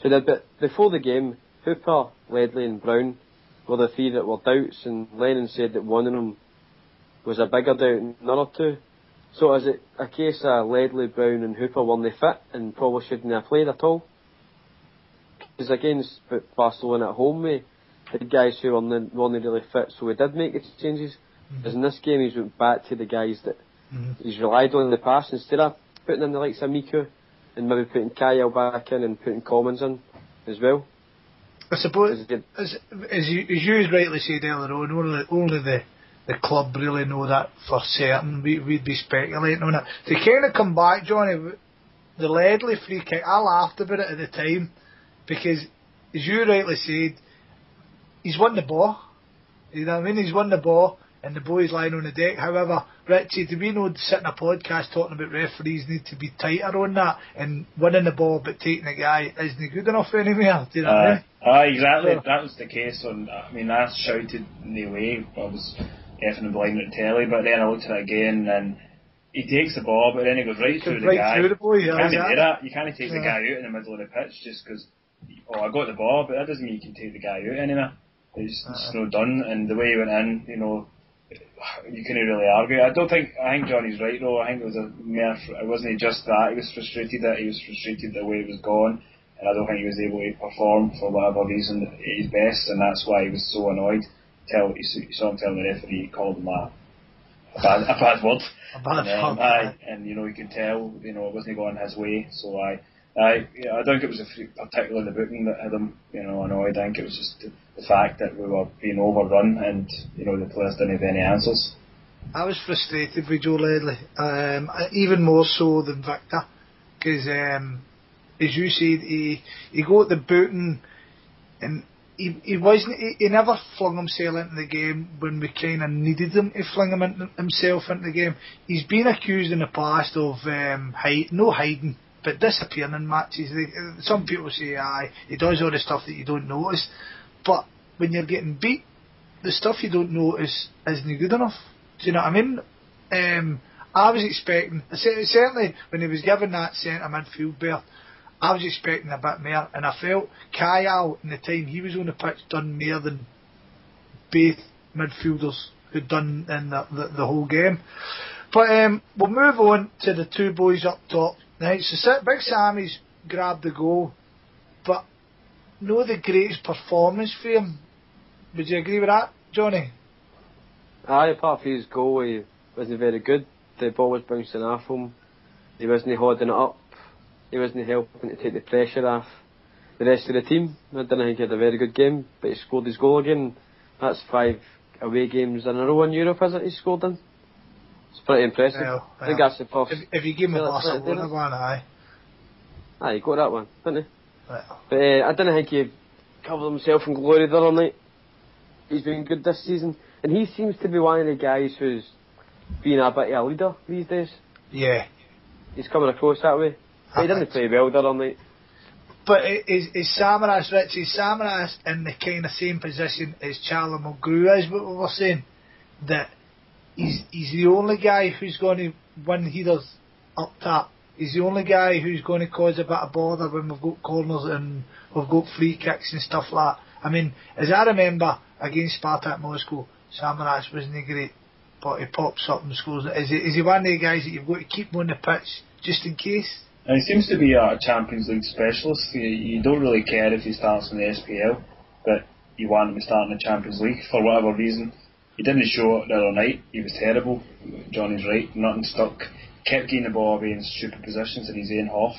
But before the game, Hooper, Ledley and Brown were the 3 that were doubts, and Lennon said that one of them was a bigger doubt than the other 2. So is it a case of Ledley, Brown and Hooper weren't fit and probably shouldn't have played at all? Because against Barcelona at home, we had guys who weren't really fit, so we did make the changes. Because in this game he's went back to the guys that he's relied on in the past, instead of putting in the likes of Miku and maybe putting Kyle back in and putting Commons in as well. I suppose, as you rightly said earlier on, only the club really know that for certain. We'd be speculating on it. To kind of come back, Johnny, the Ledley free kick, I laughed about it at the time, because, as you rightly said, he's won the ball. You know what I mean? He's won the ball, and the boy's lying on the deck. However, Richie, do we know sit in a podcast talking about referees need to be tighter on that, and winning the ball but taking the guy isn't good enough anymore? Do you know what I mean? Exactly. So, that was the case. I shouted in the way. I was effing blind at the telly, but then I looked at it again, and he takes the ball, but then he goes right through the guy. Through the boy, you can't do that. You can't take the guy out in the middle of the pitch just because, I got the ball, but that doesn't mean you can take the guy out anymore. It's not done, and the way he went in, you can't really argue. I think Johnny's right though. I think it wasn't just that he was frustrated, the way it was going, and I don't think he was able to perform for whatever reason at his best, and that's why he was so annoyed. You saw him telling the referee, he called him a bad word. And you could tell, it wasn't going his way. So I don't think it was particularly the booking that had him, annoyed. I think it was just the fact that we were being overrun and, the players didn't have any answers. I was frustrated with Joe Ledley, even more so than Victor, because, as you said, he got the booting, and he never flung himself into the game when we kind of needed him to fling himself into the game. He's been accused in the past of hiding, but disappearing in matches. Some people say, he does all the stuff that you don't notice, but when you're getting beat, the stuff you don't notice isn't good enough. Do you know what I mean? I was expecting, certainly when he was given that centre midfield berth, I was expecting a bit more, and I felt Kyle, in the time he was on the pitch, done more than both midfielders had done in the whole game. But we'll move on to the 2 boys up top. Right, so Big Sammy's grabbed the goal, but no the greatest performance for him. Would you agree with that, Johnny? Apart from his goal, he wasn't very good. The ball was bouncing off him. He wasn't holding it up. He wasn't helping to take the pressure off the rest of the team. I didn't think he had a very good game, but he scored his goal again. That's 5 away games in a row in Europe, is it, he scored in? It's pretty impressive. Well, I think that's the first. If you give me Yeah, that's right, Barcelona didn't it? one, aye. Aye, he got that one, didn't he? Well, But I didn't think he covered himself in glory the other night. He's been good this season, and he seems to be one of the guys who's been a bit of a leader these days. yeah. He's coming across that way. But he didn't play well the other night. But is Samaras, Richie, Samaras in the kind of same position as Charlie Mulgrew is, what we were saying? That he's the only guy who's going to win headers up top. He's the only guy who's going to cause a bit of bother when we've got corners and we've got free kicks and stuff like that. I mean, as I remember, against Spartak Moscow, Samaras wasn't great, but he pops up and scores. Is he one of the guys that you've got to keep on the pitch just in case? And he seems to be a Champions League specialist. You don't really care if he starts in the SPL, but you want him to start in the Champions League for whatever reason. He didn't show it the other night. He was terrible. Johnny's right. Nothing stuck. Kept getting the ball away in stupid positions in his own half.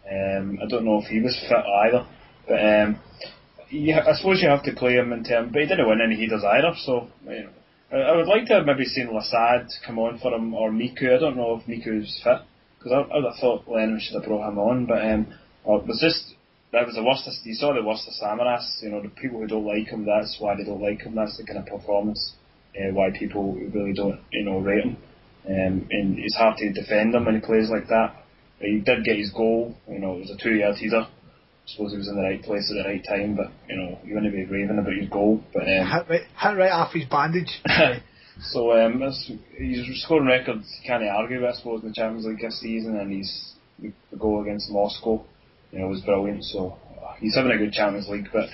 I don't know if he was fit either. But I suppose you have to play him in terms. But he didn't win any headers either. So I would like to have maybe seen Lasad come on for him, or Miku. I don't know if Miku's fit, because I would have thought Lennon should have brought him on. But it was just, that was the worst. You saw the worst of Samaras. The people who don't like him, that's why they don't like him. That's the kind of performance why people really don't rate him. And it's hard to defend him when he plays like that. But he did get his goal. It was a 2-yard header. I suppose he was in the right place at the right time, but you wouldn't be raving about his goal. But hit right off his bandage. So his scoring record, you can't argue with, I suppose, in the Champions League this season, and the goal against Moscow, was brilliant. So he's having a good Champions League. But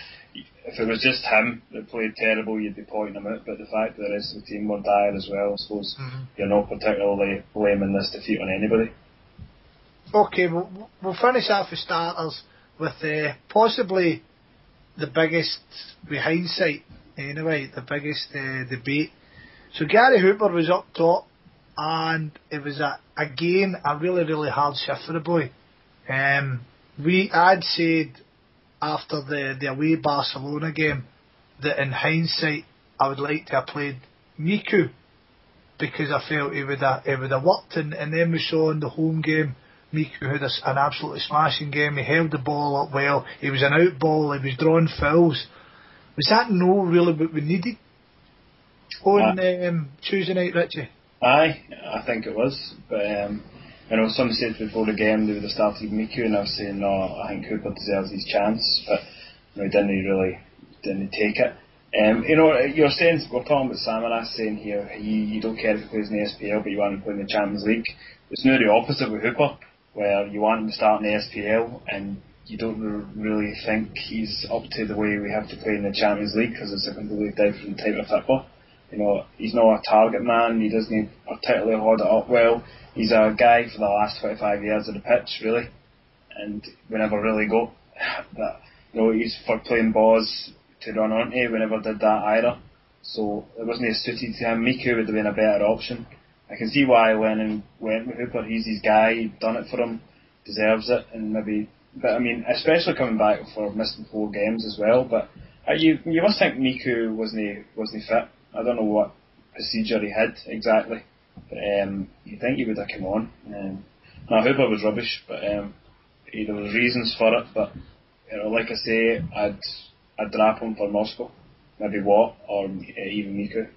if it was just him that played terrible, you'd be pointing him out. But the fact that the rest of the team were dire as well, I suppose you're not particularly blaming this defeat on anybody. Okay, we'll finish off with starters with possibly the biggest, with hindsight anyway, the biggest debate. So Gary Hooper was up top, and it was again a really, really hard shift for the boy. I'd said after the away Barcelona game that in hindsight I would like to have played Miku, because I felt he would have worked, and then we saw in the home game Miku had an absolutely smashing game. He held the ball up well, he was an out ball, he was drawing fouls. Was that really what we needed on Tuesday night, Richie? Aye, I think it was. But some said before the game they would have started Miku, and I was saying no, I think Hooper deserves his chance, but he didn't take it. You're saying, we're talking about Samaras saying here, you don't care if he plays in the SPL, but you want him to play in the Champions League. It's now the opposite with Hooper, where you want him to start in the SPL, and you don't really think he's up to the way we have to play in the Champions League, because it's a completely different type of football. He's not a target man, he doesn't particularly hold it up well. He's a guy for the last 25 years of the pitch, really, and we never really got that. He's for playing balls to run onto, we never did that either. So it wasn't suited to him. Miku would have been a better option. I can see why Lennon went with Hooper. He's his guy, he'd done it for him, deserves it, and maybe. But I mean, especially coming back for missing 4 games as well. But you must think Miku wasn't fit. I don't know what procedure he had exactly, but you think he would have come on. Now Hooper was rubbish, but there was reasons for it. But like I say, I'd drop him for Moscow, maybe Watt or even Miku.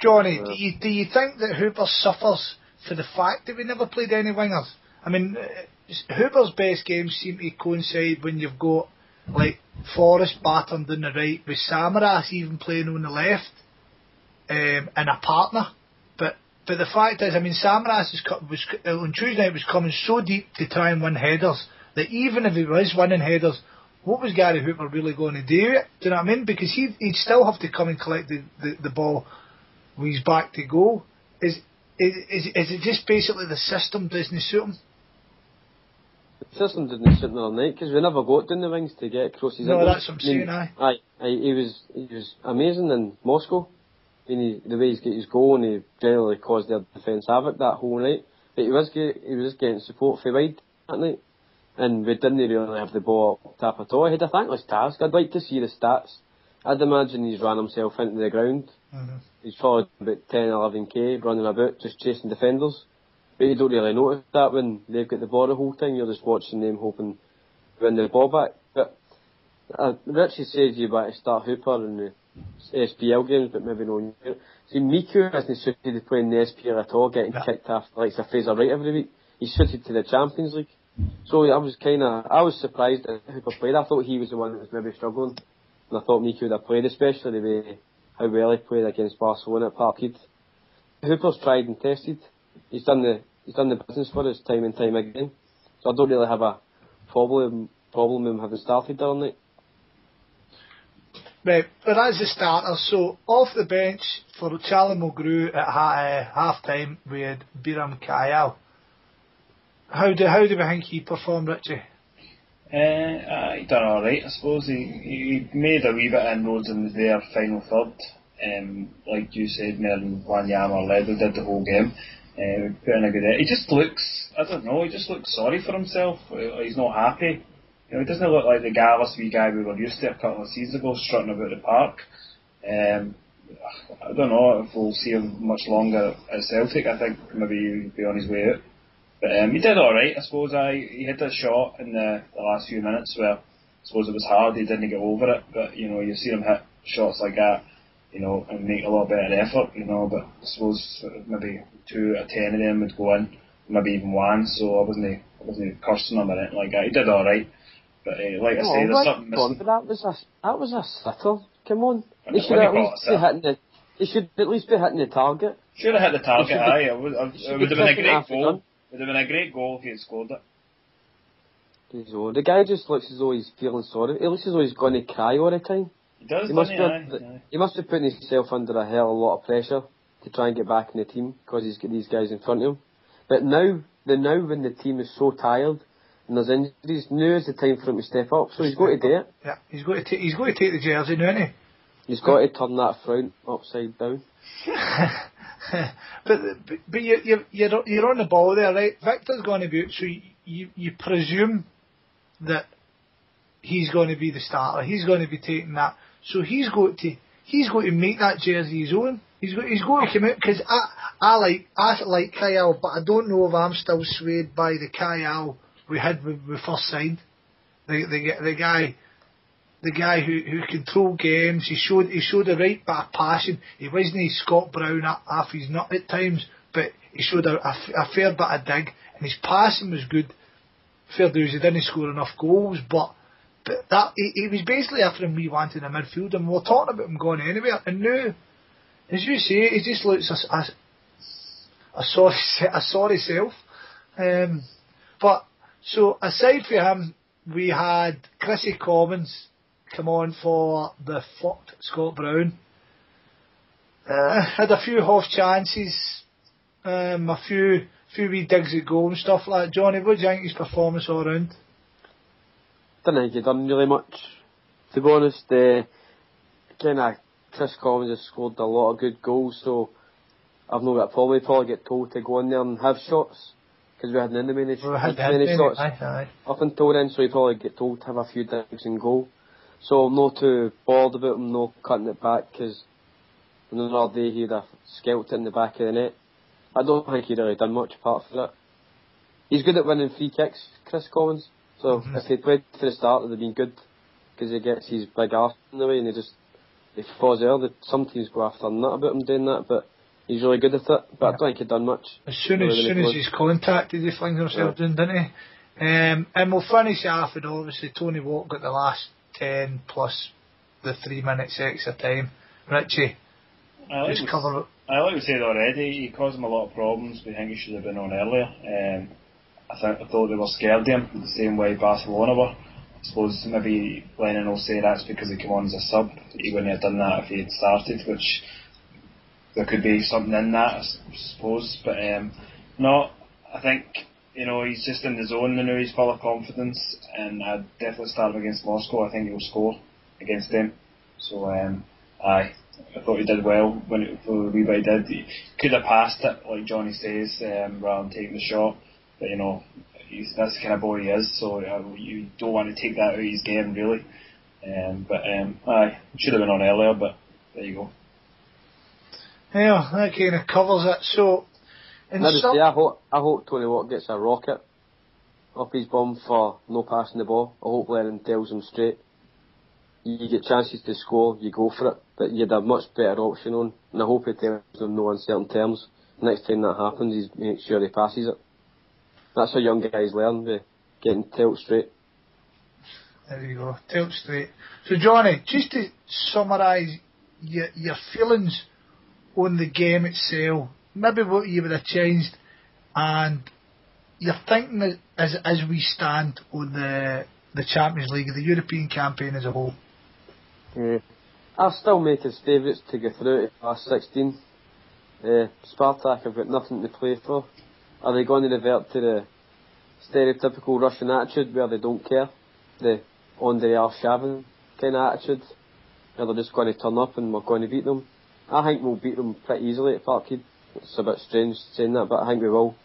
Johnny, do you think that Hooper suffers for the fact that we never played any wingers? I mean, Hooper's best games seem to coincide when you've got like Forrest battering down the right, with Samaras even playing on the left, and a partner. But the fact is, I mean, Samaras was on Tuesday night was coming so deep to try and win headers that even if he was winning headers, what was Gary Hooper really going to do? Do you know what I mean? Because he'd still have to come and collect the ball when he's back to goal. Is it just basically the system doesn't suit him? The system didn't suit him the other night, because we never got down the wings to get crosses. No, that's what I'm saying, aye. He was amazing in Moscow. The way he's got his goal, and he generally caused their defence havoc that whole night. But he was getting support from wide that night, and we didn't really have the ball up top at all. He had a thankless task. I'd like to see the stats I'd imagine he's ran himself into the ground. Mm-hmm. He's probably about 10, 11k running about, just chasing defenders. But you don't really notice that when they've got the ball the whole time. You're just watching them hoping to win the ball back. But Richie says you better start Hooper in the SPL games, but maybe no. See, Miku isn't suited to playing the SPL at all, getting kicked after like a Fraser Wright every week. He's suited to the Champions League. So I was surprised that Hooper played. I thought he was the one that was maybe struggling. And I thought Miku would have played, especially the way how well he played against Barcelona at Parkhead. Hooper's tried and tested. He's done the business for us time and time again. So I don't really have a problem with him having started the other night. Right, but as a starter, so off the bench for Charlie Mulgrew at half time we had Biram Kayal. How do we think he performed, Richie? He done alright, I suppose. He made a wee bit of inroads in their final third. Like you said, Merlin Wanyama led, he did the whole game. Put in a good effort. He just looks, I don't know, he just looks sorry for himself. He's not happy. He doesn't look like the gallus wee guy we were used to a couple of seasons ago, strutting about the park. I don't know if we'll see him much longer at Celtic. I think maybe he'll be on his way out. But he did alright, I suppose. He hit a shot in the last few minutes where I suppose it was hard, he didn't get over it. But, you see him hit shots like that, and make a lot better effort, but I suppose maybe 2 out of 10 of them would go in, maybe even 1, so I wasn't cursing him or anything like that. He did alright. But like I say, there's something missing. But that was a sitter. Come on. He should at least be hitting the target. Should have hit the target, aye. It would have been a great goal. It would have been a great goal if he had scored it. The guy just looks as though he's feeling sorry. He looks as though he's going to cry all the time. He does, he must be putting himself under a hell of a lot of pressure to try and get back in the team because he's got these guys in front of him. But now when the team is so tired and there's injuries, now is the time for him to step up. So he's got to do it. Yeah, he's got to take the jersey now, isn't he? He's got to turn that frown upside down. but you're on the ball there, right? Victor's going to be out, so you presume that he's going to be the starter. He's going to be taking that. So he's got to make that jersey his own. He's got to come out, because I like Kyle, but I don't know if I'm still swayed by the Kyle we had when we first signed. The guy who controlled games. He showed the right bit of passion. He wasn't Scott Brown half his nut at times, but he showed a fair bit of dig, and his passing was good. Fair dues, he didn't score enough goals, but that he was basically after him we wanted in midfield, and we were talking about him going anywhere. And now, as you say, he just looks a sorry self. But so aside from him, we had Chrissy Commons come on for the fucked Scott Brown. Had a few half chances, a few wee digs at goal and stuff like that. Johnny, what do you think his performance all round? Didn't think he done really much, to be honest. Chris Commons has scored a lot of good goals, so I've not got a problem. He'd probably get told to go in there and have shots, because we hadn't in many shots up until then, so he'd probably get told to have a few digs and goal. So I'm not too bothered about him not cutting it back, because another day he'd have scalped it in the back of the net. I don't think he'd really done much apart from that. He's good at winning free kicks, Chris Commons. So if he played for the start, it would have been good, because he gets his big arse in the way and he falls there. Some teams go after nut about him doing that, but he's really good at it. But I don't think he'd done much. As soon as he's contacted, he flings himself down, didn't he? And we'll finish off with, obviously, Tony Watt got the last 10 plus the 3 minutes extra time. Richie, just cover it. Like we said already, he caused him a lot of problems. We think he should have been on earlier. I thought they were scared of him the same way Barcelona were. I suppose maybe Lennon will say that's because he came on as a sub. He wouldn't have done that if he had started, which there could be something in that, I suppose. But no, I think he's just in the zone now. He's full of confidence, and I'd definitely start him against Moscow. I think he'll score against them. So I thought he did well for the wee bit he did. He could have passed it, like Johnny says, rather than taking the shot. But that's the kind of boy he is, so you don't want to take that out of his game, really. Aye, should have been on earlier, but there you go. Yeah, that kind of covers it. So, I hope Tony Watt gets a rocket up his bum for no passing the ball. I hope Lennon tells him straight. You get chances to score, you go for it, but you had a much better option on, and I hope he tells them no uncertain terms. Next time that happens, he makes sure he passes it. That's how young guys learn, by getting told straight. There you go, tilt straight. So Johnny, just to summarise your feelings on the game itself, maybe what you would have changed, and your thinking as we stand on the Champions League, the European campaign as a whole. Yeah. I still make us favourites to go through to the last 16. Spartak have got nothing to play for. Are they going to revert to the stereotypical Russian attitude where they don't care? The Andrei Arshavin kind of attitude, where they're just going to turn up and we're going to beat them. I think we'll beat them pretty easily at Parkhead. It's a bit strange saying that, but I think we will.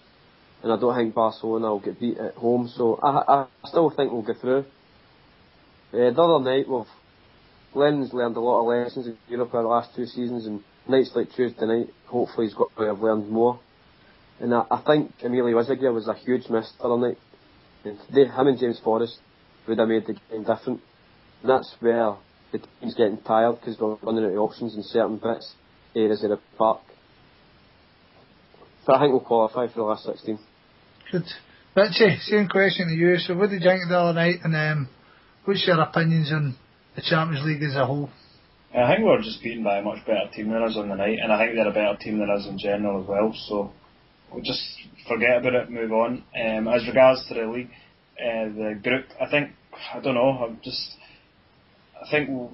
And I don't think Barcelona will get beat at home, so I still think we'll go through. The other night, Lennon's learned a lot of lessons in Europe over the last 2 seasons, and nights like Tuesday night, hopefully he's got to have learned more. And I think Emilio Izaguirre was a huge miss the other night. And today, him and James Forrest would have made the game different. And that's where the team's getting tired, because we're running out of options in certain bits, areas of the park. But I think we'll qualify for the last 16. Good. Richie, same question to you. So what did you think of the other night, and what's your opinions on the Champions League as a whole? I think we were just beaten by a much better team than us on the night, and I think they're a better team than us in general as well, so we'll just forget about it, move on. As regards to the league, the group, I think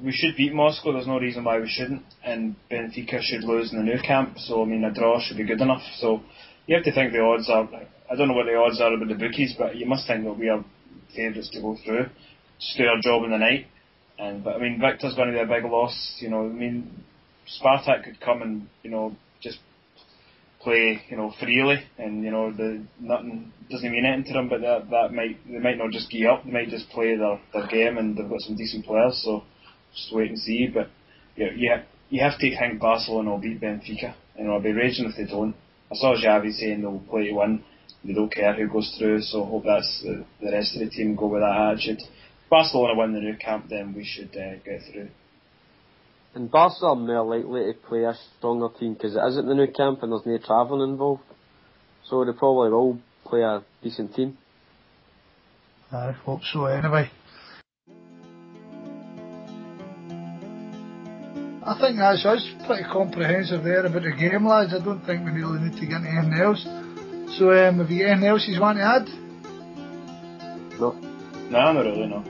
we should beat Moscow. There's no reason why we shouldn't, and Benfica should lose in the Nou Camp, so I mean a draw should be good enough. So you have to think the odds are, I don't know what the odds are about the bookies, but you must think that we are favourites to go through, just do our job in the night. But I mean, Victor's going to be a big loss. I mean, Spartak could come and just play freely, and nothing doesn't mean anything to them. But they might not just gear up. They might just play their game, and they've got some decent players. So just wait and see. But you have to think Barcelona will beat Benfica. I'll be raging if they don't. I saw Xavi saying they'll play to win. They don't care who goes through. So I hope that's the rest of the team go with that attitude. If Barcelona win the Nou Camp, then we should get through. And Barca are more likely to play a stronger team because it is at the Nou Camp and there's no travelling involved. So they probably will play a decent team. I hope so anyway. I think that's us pretty comprehensive there about the game, lads. I don't think we really need to get into anything else. So have you got anything else you want to add? No. No, not really, no.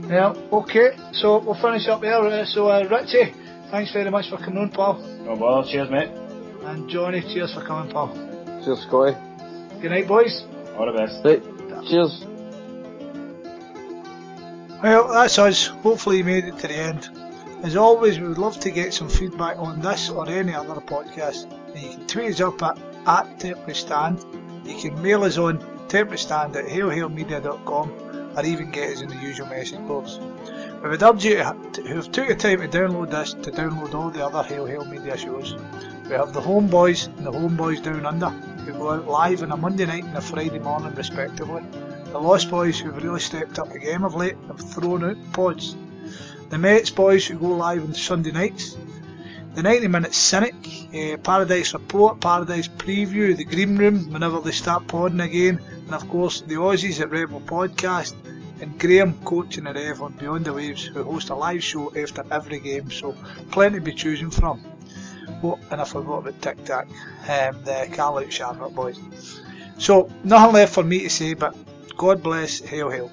Yeah, okay, so we'll finish up there. So Richie, thanks very much for coming on, pal. No bother, cheers mate. And Johnny, cheers for coming, pal. Cheers, Scotty. Good night, boys. All the best. Right, cheers. Well, that's us. Hopefully you made it to the end. As always, we would love to get some feedback on this or any other podcast. And you can tweet us up at Temporary Stand. You can mail us on temporarystand@hailhailmedia.com, or even get us in the usual message boards. We would urge you who have took the time to download this to download all the other Hail Hail Media shows. We have the Homeboys and the Homeboys Down Under, who go out live on a Monday night and a Friday morning respectively. The Lost Boys, who have really stepped up the game of late, have thrown out pods. The Mets Boys, who go live on Sunday nights. The 90 Minute Cynic, Paradise Report, Paradise Preview, The Green Room whenever they start podding again, and of course the Aussies at Rebel Podcast, and Graham, Coach and the Rev on Beyond the Waves, who host a live show after every game, so plenty to be choosing from. Oh, and I forgot about Tic Tac, the Carl Out Charlotte Boys. So nothing left for me to say, but God bless, hail hail.